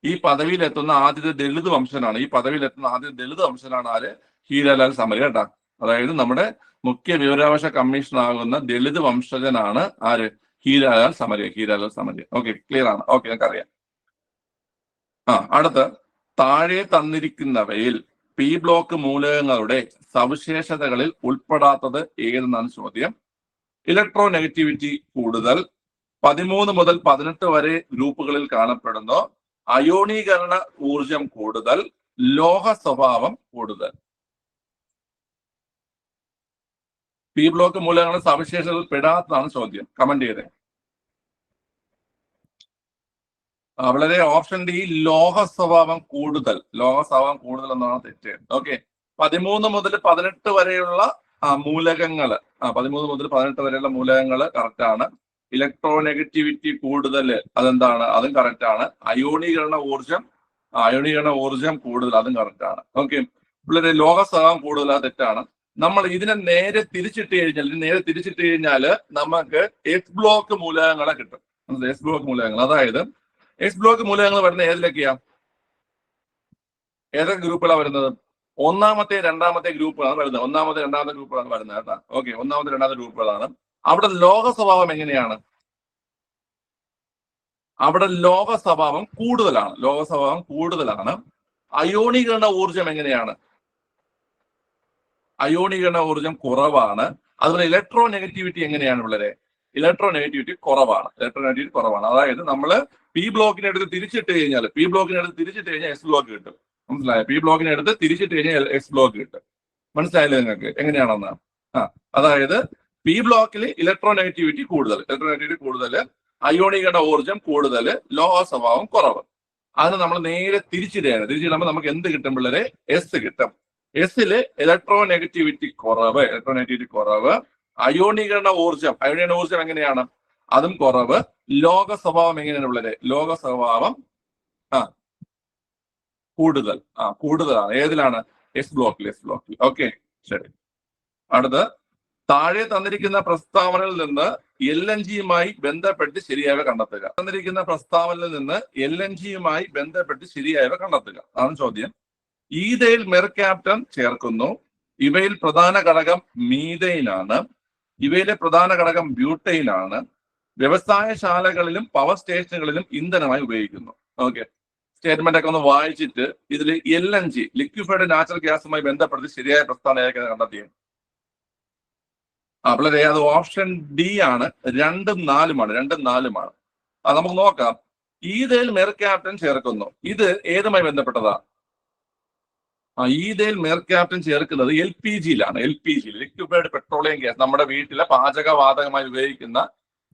ഈ പദവിയിലെത്തുന്ന ആദ്യത്തെ ദളിത് വംശനാണ്. ആര്? ഹീരാലാൽ സമരിയ കേട്ടാ. അതായത് നമ്മുടെ മുഖ്യ വിവരാവകാശ കമ്മീഷണർ ആകുന്ന ദളിത് വംശജനാണ് ആര്? ഹീരാലാൽ സമരിയ. ഓക്കെ, ക്ലിയർ ആണ്. ഓക്കെ, നമുക്കറിയാം. അടുത്ത് താഴെ തന്നിരിക്കുന്നവയിൽ P ബ്ലോക്ക് മൂലകങ്ങളുടെ സവിശേഷതകളിൽ ഉൾപ്പെടാത്തത് ഏതെന്നാണ് ചോദ്യം. ഇലക്ട്രോനെഗറ്റിവിറ്റി കൂടുതൽ, 13 മുതൽ 18 വരെ ഗ്രൂപ്പുകളിൽ കാണപ്പെടുന്നു, അയോണീകരണ ഊർജം കൂടുതൽ, ലോഹ സ്വഭാവം കൂടുതൽ. P ബ്ലോക്ക് മൂലകങ്ങളുടെ സവിശേഷതകളിൽ പെടാത്തതാണ് ചോദ്യം. കമന്റ് ചെയ്തേ. വളരെ ഓപ്ഷൻ ഡി, ലോഹ സ്വഭാവം കൂടുതൽ എന്നാണ് തെറ്റ്. ഓക്കെ, 13 മുതൽ 18 വരെയുള്ള മൂലകങ്ങള് 13 മുതൽ 18 വരെയുള്ള മൂലകങ്ങള് കറക്റ്റ് ആണ്. ഇലക്ട്രോനെഗറ്റിവിറ്റി കൂടുതൽ അതെന്താണ്? അതും കറക്റ്റ് ആണ്. അയോണീകരണ ഊർജം കൂടുതൽ, അതും കറക്റ്റ് ആണ്. ഓക്കെ, വളരെ ലോഹ സ്വഭാവം കൂടുതൽ, അത് തെറ്റാണ്. നമ്മൾ ഇതിനെ നേരെ തിരിച്ചിട്ട് കഴിഞ്ഞാൽ നമുക്ക് എസ് ബ്ലോക്ക് മൂലകങ്ങളെ കിട്ടും. എസ് ബ്ലോക്ക് മൂലകങ്ങൾ, അതായത് എസ് ബ്ലോക്ക് മൂലകങ്ങൾ വരുന്ന ഏതിലൊക്കെയാ? ഏതൊക്കെ ഗ്രൂപ്പുകളാണ് വരുന്നത്? ഒന്നാമത്തെ രണ്ടാമത്തെ ഗ്രൂപ്പുകളാണ് വരുന്നത്. ഒന്നാമത്തെ രണ്ടാമത്തെ ഗ്രൂപ്പുകളാണ് വരുന്നത് കേട്ടോ. ഓക്കെ, ഒന്നാമത്തെ രണ്ടാമത്തെ ഗ്രൂപ്പുകളാണ്. അവിടെ ലോക സ്വഭാവം എങ്ങനെയാണ്? അവിടെ ലോക സ്വഭാവം കൂടുതലാണ്. ലോക സ്വഭാവം കൂടുതലാണ്. അയോണീകരണ ഊർജം എങ്ങനെയാണ്? അയോണീകരണ ഊർജം കുറവാണ്. അതുപോലെ ഇലക്ട്രോ നെഗറ്റിവിറ്റി എങ്ങനെയാണ് ഉള്ളത്? ഇലക്ട്രോ നെഗറ്റിവിറ്റി കുറവാണ്. ഇലക്ട്രോ നെഗറ്റിവിറ്റി കുറവാണ്. അതായത് നമ്മൾ പി ബ്ലോക്കിനെ എടുത്ത് തിരിച്ചിട്ട് കഴിഞ്ഞാൽ എസ് ബ്ലോക്ക് കിട്ടും. മനസ്സിലായോ? പി ബ്ലോക്കിനെ എടുത്ത് തിരിച്ചിട്ട് കഴിഞ്ഞാൽ എസ് ബ്ലോക്ക് കിട്ടും. മനസ്സിലായല്ലോ നിങ്ങൾക്ക് എങ്ങനെയാണെന്ന്? അതായത് പി ബ്ലോക്കിൽ ഇലക്ട്രോ നെഗറ്റിവിറ്റി കൂടുതൽ, അയോണീകരണ ഊർജം കൂടുതൽ, ലോഹ സ്വഭാവം കുറവ്. അതിന് നമ്മൾ നേരെ തിരിച്ചിടുമ്പോൾ നമുക്ക് എന്ത് കിട്ടും പിള്ളേരെ? എസ് കിട്ടും. എസില് ഇലക്ട്രോ നെഗറ്റിവിറ്റി കുറവ്, അയോണീകരണ ഊർജം എങ്ങനെയാണ്? അതും കുറവ്. ലോക സ്വഭാവം എങ്ങനെയാണ് പിള്ളേരെ? ലോക സ്വഭാവം കൂടുതലാണ്. ഏതിലാണ്? എസ് ബ്ലോക്കിൽ. ഓക്കെ, ശരി. അടുത്ത്, താഴെ തന്നിരിക്കുന്ന പ്രസ്താവനയിൽ നിന്ന് LNG-യുമായി ബന്ധപ്പെട്ട് ശരിയായവ കണ്ടെത്തുക. അതാണ് ചോദ്യം. ഈഥയിൽ മെർക്യാപ്റ്റൻ ചേർക്കുന്നു. ഇവയിൽ പ്രധാന ഘടകം മീഥൈനാണ്. ഇവയിലെ പ്രധാന ഘടകം ബ്യൂട്ടൈനാണ്. വ്യവസായശാലകളിലും പവർ സ്റ്റേഷനുകളിലും ഇന്ധനമായി ഉപയോഗിക്കുന്നു. ഓക്കെ, സ്റ്റേറ്റ്മെന്റ് ഒക്കെ ഒന്ന് വായിച്ചിട്ട് ഇതിൽ LNG ലിക്വിഫൈഡ് നാച്ചുറൽ ഗ്യാസുമായി ബന്ധപ്പെടുത്തി ശരിയായ പ്രസ്താവന കണ്ടെത്തിയത്. പിള്ളേരെ അത് ഓപ്ഷൻ ഡി ആണ്. 2ഉം 4ഉമാണ്. നമുക്ക് നോക്കാം. ഈഥയിൽ മെർക്യാപ്റ്റൻ ചേർക്കുന്നു. ഇത് ഏതുമായി ബന്ധപ്പെട്ടതാ? ഈഥയിൽ മെർക്യാപ്റ്റൻ ചേർക്കുന്നത് LPG-യിലാണ്. ലിക്വിഫൈഡ് പെട്രോളിയം ഗ്യാസ്, നമ്മുടെ വീട്ടിലെ പാചകവാതകമായി ഉപയോഗിക്കുന്ന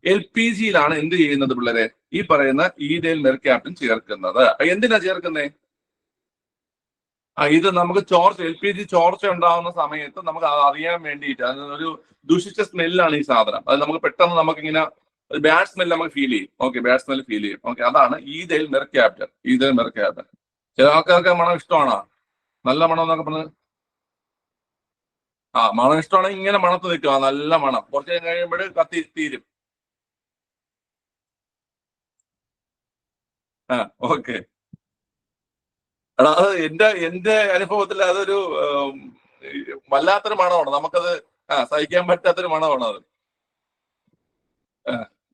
LPG-യിലാണ് എന്ത് ചെയ്യുന്നത് പിള്ളേരെ? ഈ പറയുന്ന ഈഥയിൽ മെർക്യാപ്റ്റൻ ചേർക്കുന്നത്. എന്തിനാ ചേർക്കുന്നേ? ഇത് നമുക്ക് LPG ചോർച്ച ഉണ്ടാകുന്ന സമയത്ത് നമുക്ക് അറിയാൻ വേണ്ടിയിട്ട്, അതിനൊരു ദുഷിച്ച സ്മെല്ലാണ് ഈ സാധനം. അത് നമുക്ക് പെട്ടെന്ന് നമുക്കിങ്ങനെ ഒരു ബാഡ് സ്മെൽ നമുക്ക് ഫീൽ ചെയ്യും. ഓക്കെ, അതാണ് ഈഥയിൽ മെർക്യാപ്റ്റൻ. ചില ആൾക്കാർക്ക് മണം ഇഷ്ടമാണോ? നല്ല മണം എന്നൊക്കെ പറഞ്ഞ് മണം ഇഷ്ടമാണെങ്കിൽ ഇങ്ങനെ മണത്ത് നിൽക്കുക, നല്ല മണം. കുറച്ച് നേരം കഴിയുമ്പോൾ കത്തി തീരും. ഓക്കെ, എടാ അത് എന്റെ അനുഭവത്തിൽ അതൊരു വല്ലാത്തൊരു മണമാണ്. നമുക്കത് സഹിക്കാൻ പറ്റാത്തൊരു മണമാണ് അത്.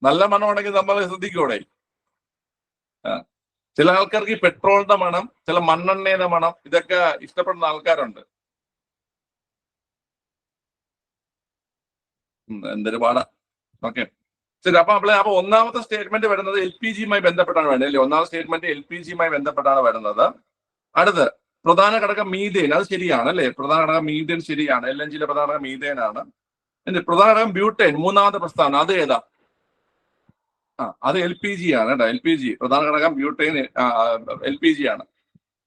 നല്ല മണമാണെങ്കിൽ നമ്മൾ ശ്രദ്ധിക്കൂടെ? ചില ആൾക്കാർക്ക് ഈ പെട്രോളിന്റെ മണം, ചില മണ്ണെണ്ണയുടെ മണം, ഇതൊക്കെ ഇഷ്ടപ്പെടുന്ന ആൾക്കാരുണ്ട്. എന്തൊരു പാടാ. ഓക്കെ, ശരി. അപ്പൊ ഒന്നാമത്തെ സ്റ്റേറ്റ്മെന്റ് വരുന്നത് LPG-യുമായി ബന്ധപ്പെട്ടാണ് വേണ്ടത് അല്ലേ? ഒന്നാമത്തെ സ്റ്റേറ്റ്മെന്റ് LPG-യുമായി ബന്ധപ്പെട്ടാണ് വരുന്നത്. അടുത്ത്, പ്രധാന ഘടകം മീഥേൻ. അത് ശരിയാണ് അല്ലേ? പ്രധാന ഘടകം മീഥേൻ ശരിയാണ്. LNG-യിലെ പ്രധാന ഘടകം മീഥേൻ ആണ്. പ്രധാന ഘടകം ബ്യൂട്ടൈൻ, മൂന്നാമത്തെ പ്രസ്താവന, അത് ഏതാ? അത് LPG ആണ് കേട്ടോ. LPG പ്രധാന ഘടകം ബ്യൂട്ടൈൻ, LPG ആണ്.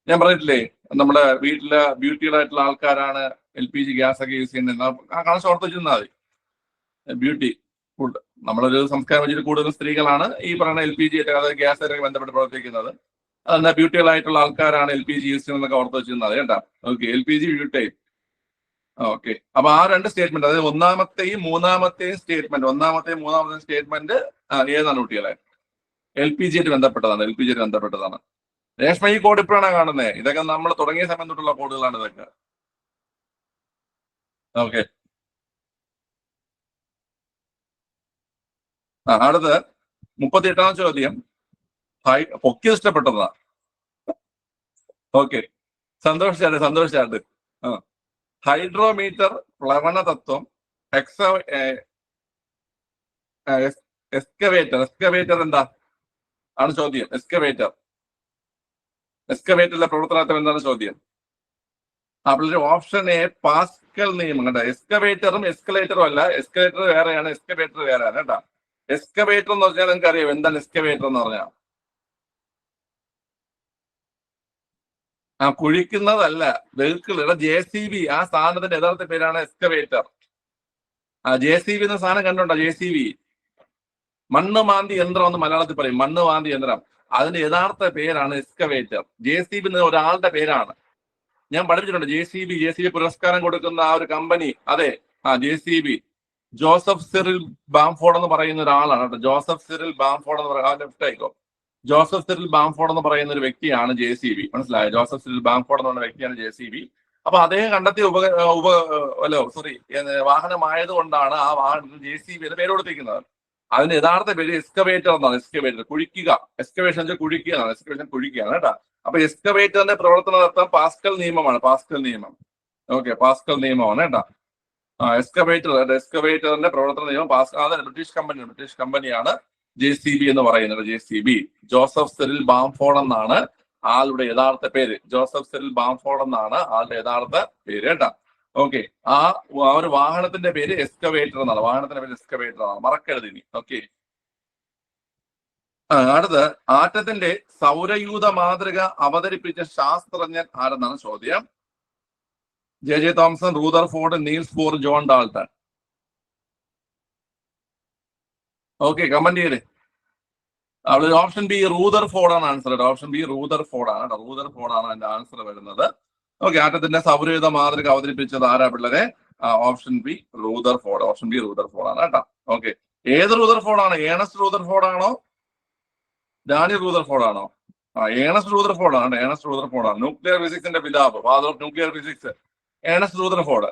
ഞാൻ പറഞ്ഞിട്ടില്ലേ, നമ്മുടെ വീട്ടിലെ ബ്യൂട്ടികളായിട്ടുള്ള ആൾക്കാരാണ് LPG ഗ്യാസ് ഒക്കെ യൂസ് ചെയ്യുന്നത്. കണക്ഷൻ ഓർത്ത് വെച്ചിരുന്നാൽ മതി. ബ്യൂട്ടി ഫുഡ്, നമ്മളൊരു സംസ്കാരം വെച്ചിട്ട് കൂടുതലും സ്ത്രീകളാണ് ഈ പറയുന്ന LPG അതായത് ഗ്യാസ് ആയിട്ട് ബന്ധപ്പെട്ട് പ്രവർത്തിക്കുന്നത്. അതെന്താ, ബ്യൂട്ടികളായിട്ടുള്ള ആൾക്കാരാണ് LPG യൂസ് ചെയ്യുന്നതൊക്കെ ഓർത്ത് വെച്ചിരുന്നത് കേട്ടോ. Okay, LPG butyne. ഓക്കെ, അപ്പൊ ആ രണ്ട് സ്റ്റേറ്റ്മെന്റ്, അതായത് ഒന്നാമത്തെയും മൂന്നാമത്തെയും സ്റ്റേറ്റ്മെന്റ് ഏതാണ് കുട്ടികളെ? LPG-യായിട്ട് ബന്ധപ്പെട്ടതാണ്. രേഷ്മ, ഈ കോഡ് ഇപ്പോഴാണ് കാണുന്നത്? ഇതൊക്കെ നമ്മൾ തുടങ്ങിയ സമയം തൊട്ടുള്ള കോഡുകളാണ് ഇതൊക്കെ. ഓക്കെ, അടുത്ത് 38ാം ചോദ്യം. പൊക്കി ഇഷ്ടപ്പെട്ടതാ. ഓക്കെ, സന്തോഷിച്ചാട്ട്. ഹൈഡ്രോമീറ്റർ, പ്ലവന തത്വം, എക്സ്കവേറ്റർ എന്താ ആണ് ചോദ്യം. എക്സ്കവേറ്ററിലെ പ്രവർത്തനാർത്ഥം എന്താണ് ചോദ്യം? അപ്പോൾ ഓപ്ഷൻ എ പാസ്കൽ നിയമം കേട്ടോ. എക്സ്കവേറ്ററും എസ്കലേറ്ററും അല്ല. എസ്കലേറ്റർ വേറെയാണ്, എക്സ്കവേറ്റർ വേറെയാണ് കേട്ടോ. എക്സ്കവേറ്റർ എന്ന് പറഞ്ഞാൽ നിങ്ങൾക്ക് അറിയാം എന്താണ് എക്സ്കവേറ്റർ എന്ന് പറഞ്ഞാൽ? കുഴിക്കുന്നതല്ല, വെഹിക്കിൾ. JCB ആ സാധനത്തിന്റെ യഥാർത്ഥ പേരാണ് എക്സ്കവേറ്റർ. JCB എന്ന സാധനം കണ്ടുണ്ടോ? JCB മണ്ണ് മാന്തി യന്ത്രം എന്ന് മലയാളത്തിൽ പറയും. മണ്ണ് മാന്തി യന്ത്രം, അതിന്റെ യഥാർത്ഥ പേരാണ് എക്സ്കവേറ്റർ. JCB എന്ന ഒരാളുടെ പേരാണ്. ഞാൻ പഠിപ്പിച്ചിട്ടുണ്ട്. JCB പുരസ്കാരം കൊടുക്കുന്ന ആ ഒരു കമ്പനി, അതെ, JCB ജോസഫ് സിറിൽ ബാംഫോർഡ് എന്ന് പറയുന്ന ഒരാളാണ് കേട്ടോ. ജോസഫ് സിറിൽ ബാംഫോർഡ് എന്ന് പറയുന്ന ഒരു വ്യക്തിയാണ് JCB. മനസ്സിലായോ? ജോസഫ് സിറിൽ ബാംഫോർഡ് എന്ന് പറയുന്ന വ്യക്തിയാണ് JCB. അപ്പൊ അദ്ദേഹം കണ്ടെത്തിയ വാഹനമായത് കൊണ്ടാണ് ആ വാഹനത്തിന് JCB എന്ന് പേര് കൊടുത്തിരിക്കുന്നത്. അതിന്റെ യഥാർത്ഥ പേര് എക്സ്കവേറ്റർ എന്നാണ്. എക്സ്കവേറ്റർ കുഴിക്കുക, എക്സ്കവേഷൻ കുഴിക്കുക എന്നാണ്. എക്സ്കവേഷൻ കുഴിക്കുകയാണ് കേട്ടോ. അപ്പൊ എക്സ്കവേറ്ററിന്റെ പ്രവർത്തനതത്വം പാസ്കൽ നിയമമാണ്. പാസ്കൽ നിയമം. ഓക്കെ, പാസ്കൽ നിയമമാണ് കേട്ടോ. എക്സ്കവേറ്ററിന്റെ പ്രവർത്തന നിയമം പാസ്കൽ. ബ്രിട്ടീഷ് കമ്പനിയാണ് JCB എന്ന് പറയുന്നത്. JCB ജോസഫ് സെറിൽ ബാംഫോർഡ് എന്നാണ് ആളുടെ യഥാർത്ഥ പേര്. ജോസഫ് സെറിൽ ബാംഫോർഡ് എന്നാണ് ആളുടെ യഥാർത്ഥ പേര് കേട്ടോ. ഓക്കെ, ആ ഒരു വാഹനത്തിന്റെ പേര് എക്സ്കവേറ്റർ എന്നാണ്. വാഹനത്തിന്റെ പേര് എക്സ്കവേറ്റർ എന്നാണ്, മറക്കരുത് ഇനി. ഓക്കെ, അടുത്ത് ആറ്റത്തിന്റെ സൗരയൂഥ മാതൃക അവതരിപ്പിച്ച ശാസ്ത്രജ്ഞൻ ആരെന്നാണ് ചോദ്യം. JJ Thomson, Rutherford, Niels Bohr, John Dalton. Okay, comment ചെയ്തേ. അവിടെ ഓപ്ഷൻ ബി റൂദർഫോർഡ് ആണ് ആൻസർ. ഓപ്ഷൻ ബി റൂദർഫോർഡ് ആണ്. റൂദർഫോർഡ് ആണ് അതിന്റെ ആൻസർ വരുന്നത്. ഓക്കെ, ആറ്റത്തിന്റെ സൗരയൂഥ മാതൃക അവതരിപ്പിച്ചത് ആരാ പിള്ളേരെ? Option B Rutherford. Option B Rutherford ആണ് കേട്ടോ. ഓക്കെ, ഏത് റൂദർഫോർഡ് ആണ്? ഏണസ്റ്റ് റൂദർഫോർഡ് ആണോ ഡാനിയൽ റൂദർഫോർഡ് ആണോ? ഏണസ്റ്റ് റൂദർഫോർഡ് ആണ്. ഏണസ്റ്റ് റൂദർഫോർഡ് ആണ്. ന്യൂക്ലിയർ ഫിസിക്സിന്റെ പിതാവ്, father of nuclear physics, Ernest Rutherford.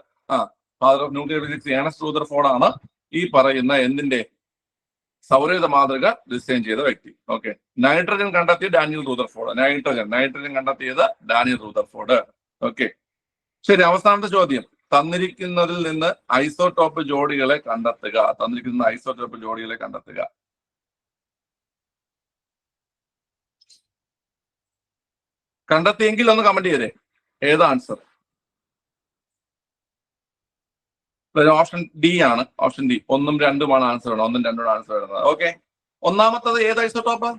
Father of nuclear physics Ernest Rutherford ആണ് ഈ പറയുന്ന എന്തിന്റെ സൗരയൂഥ മാതൃക ഡിസൈൻ ചെയ്ത വ്യക്തി. ഓക്കെ, നൈട്രജൻ കണ്ടെത്തിയ ഡാനിയൽ റൂദർഫോർഡ്. നൈട്രജൻ കണ്ടെത്തിയത് ഡാനിയൽ റൂദർഫോർഡ്. ഓക്കെ, ശരി. അവസാനത്തെ ചോദ്യം, തന്നിരിക്കുന്നതിൽ നിന്ന് ഐസോടോപ്പ് ജോഡികളെ കണ്ടെത്തുക. തന്നിരിക്കുന്ന ഐസോടോപ്പ് ജോഡികളെ കണ്ടെത്തുക. കണ്ടെത്തിയെങ്കിൽ ഒന്ന് കമന്റ് ചെയ്തേ. ഏത് ആൻസർ? ഓപ്ഷൻ ഡി ആണ്. ഓപ്ഷൻ ഡി 1ഉം 2ഉമാണ് ആൻസർ വരുന്നത്. 1ഉം 2ഉം ആൻസർ വരുന്നത്. ഓക്കെ, ഒന്നാമത്തത് ഏത് ഐസോടോപ്പ്?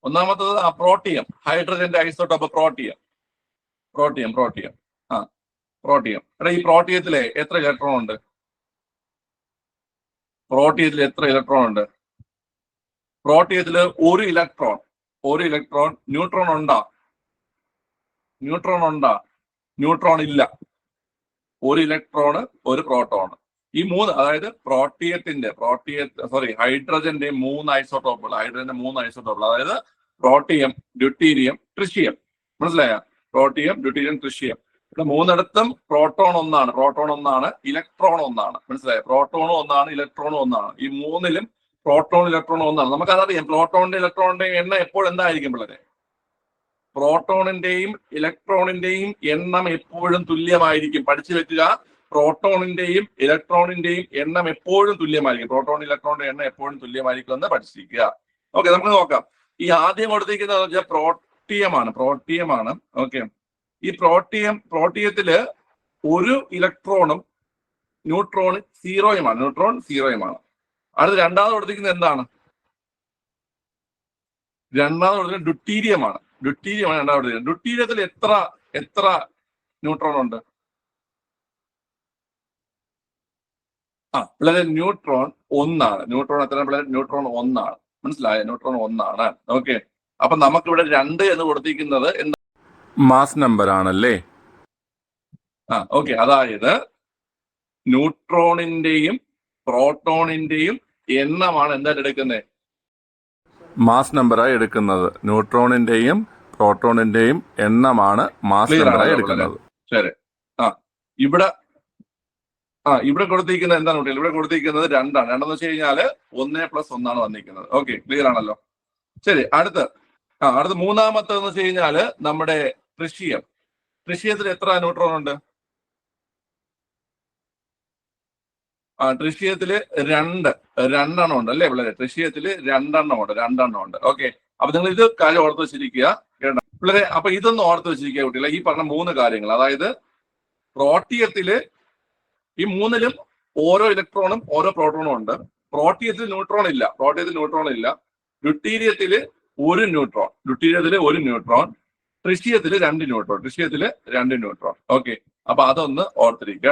ഒന്നാമത്തത് പ്രോട്ടിയം. ഹൈഡ്രജന്റെ ഐസോടോപ്പ് പ്രോട്ടിയം. പ്രോട്ടിയം. എടാ, ഈ പ്രോട്ടിയത്തിലെ എത്ര ഇലക്ട്രോൺ ഉണ്ട്? പ്രോട്ടിയത്തിൽ എത്ര ഇലക്ട്രോൺ ഉണ്ട്? പ്രോട്ടിയത്തില് ഒരു ഇലക്ട്രോൺ. ന്യൂട്രോൺ ഉണ്ടാ? ന്യൂട്രോൺ ഇല്ല. ഒരു ഇലക്ട്രോണ്, ഒരു പ്രോട്ടോൺ. ഈ മൂന്ന്, അതായത് ഹൈഡ്രജന്റെ 3 ഐസോടോപ്പുകൾ. അതായത് പ്രോട്ടിയം, ഡ്യൂട്ടീരിയം, ട്രിഷിയം. മനസ്സിലായ? Protium, deuterium, tritium. ഇവിടെ മൂന്നിടത്തും പ്രോട്ടോൺ ഒന്നാണ്, ഇലക്ട്രോൺ ഒന്നാണ്. മനസ്സിലായ? പ്രോട്ടോണും ഒന്നാണ്, ഇലക്ട്രോണും ഒന്നാണ്. ഈ മൂന്നിലും പ്രോട്ടോൺ, ഇലക്ട്രോൺ ഒന്നാണ്. നമുക്കതറിയാം. പ്രോട്ടോണിന്റെ ഇലക്ട്രോണിന്റെയും എണ്ണം എപ്പോഴും എന്തായിരിക്കും പിള്ളേരെ? പ്രോട്ടോണിന്റെയും ഇലക്ട്രോണിന്റെയും എണ്ണം എപ്പോഴും തുല്യമായിരിക്കും. പഠിച്ചു വെക്കുക. പ്രോട്ടോണിന്റെയും ഇലക്ട്രോണിന്റെയും എണ്ണം എപ്പോഴും തുല്യമായിരിക്കും. പ്രോട്ടോൺ, ഇലക്ട്രോണിന്റെ എണ്ണം എപ്പോഴും തുല്യമായിരിക്കും എന്ന് പഠിച്ചിരിക്കുക. ഓക്കെ, നമുക്ക് നോക്കാം. ഈ ആദ്യം കൊടുത്തിരിക്കുന്നത് പ്രോട്ടിയമാണ്. ഓക്കെ, ഈ പ്രോട്ടിയത്തില് ഒരു ഇലക്ട്രോണും ന്യൂട്രോൺ സീറോയുമാണ്. അടുത്ത് രണ്ടാമത് കൊടുത്തിരിക്കുന്നത് എന്താണ്? രണ്ടാമത് കൊടുത്തിരിക്കുന്നത് ഡ്യൂട്ടീരിയമാണ്. രണ്ടാമത് ഡ്യൂട്ടീരിയത്തിൽ എത്ര ന്യൂട്രോൺ ഉണ്ട്? പിള്ളേരെ ന്യൂട്രോൺ 1ആണ്. ന്യൂട്രോൺ എത്ര പിള്ളേർ? ന്യൂട്രോൺ 1ആണ്. മനസ്സിലായ? ന്യൂട്രോൺ 1ആണ്. ഓക്കെ, അപ്പൊ നമുക്കിവിടെ 2 എന്ന് കൊടുത്തിരിക്കുന്നത് എന്താ? മാസ് നമ്പർ ആണല്ലേ. ഓക്കെ, അതായത് ന്യൂട്രോണിന്റെയും പ്രോട്ടോണിന്റെയും എണ്ണമാണ് എന്തായിട്ട് എടുക്കുന്നത്? മാസ് നമ്പറായി എടുക്കുന്നത്. ന്യൂട്രോണിന്റെയും പ്രോട്ടോണിന്റെയും എണ്ണമാണ് മാസ് നമ്പറായി എടുക്കുന്നത്. ശരി. ഇവിടെ കൊടുത്തിരിക്കുന്നത് എന്താണ് കുട്ടികൾ? ഇവിടെ കൊടുത്തിരിക്കുന്നത് 2ആണ്. 2എന്ന് വെച്ച് കഴിഞ്ഞാല് 1+1 വന്നിരിക്കുന്നത്. ഓക്കെ, ക്ലിയർ ആണല്ലോ. ശരി, അടുത്ത് മൂന്നാമത്തെന്ന് വെച്ച് കഴിഞ്ഞാല് നമ്മുടെ ട്രിഷിയത്തിൽ എത്ര ന്യൂട്രോൺ ഉണ്ട്? ട്രിഷിയത്തില് 2 ഉണ്ട് അല്ലേ പിള്ളേരെ? ട്രിഷിയത്തില് 2 ഉണ്ട്. ഓക്കെ, അപ്പൊ നിങ്ങൾ ഇത് കാര്യം ഓർത്ത് വെച്ചിരിക്കുക കേട്ടോ പിള്ളേരെ. അപ്പൊ ഇതൊന്ന് ഓർത്ത് വെച്ചിരിക്കുക കുട്ടികളെ. ഈ പറഞ്ഞ 3 കാര്യങ്ങൾ, അതായത് പ്രോട്ടിയത്തില് ഈ 3ലും ഓരോ ഇലക്ട്രോണും ഓരോ പ്രോട്ടോണും ഉണ്ട്. പ്രോട്ടിയത്തിൽ ന്യൂട്രോൺ ഇല്ല. ഡ്യൂട്ടീരിയത്തില് 1 ന്യൂട്രോൺ. ട്രിഷിയത്തില് 2 ന്യൂട്രോൺ. ഓക്കെ, അപ്പൊ അതൊന്ന് ഓർത്തിരിക്കുക.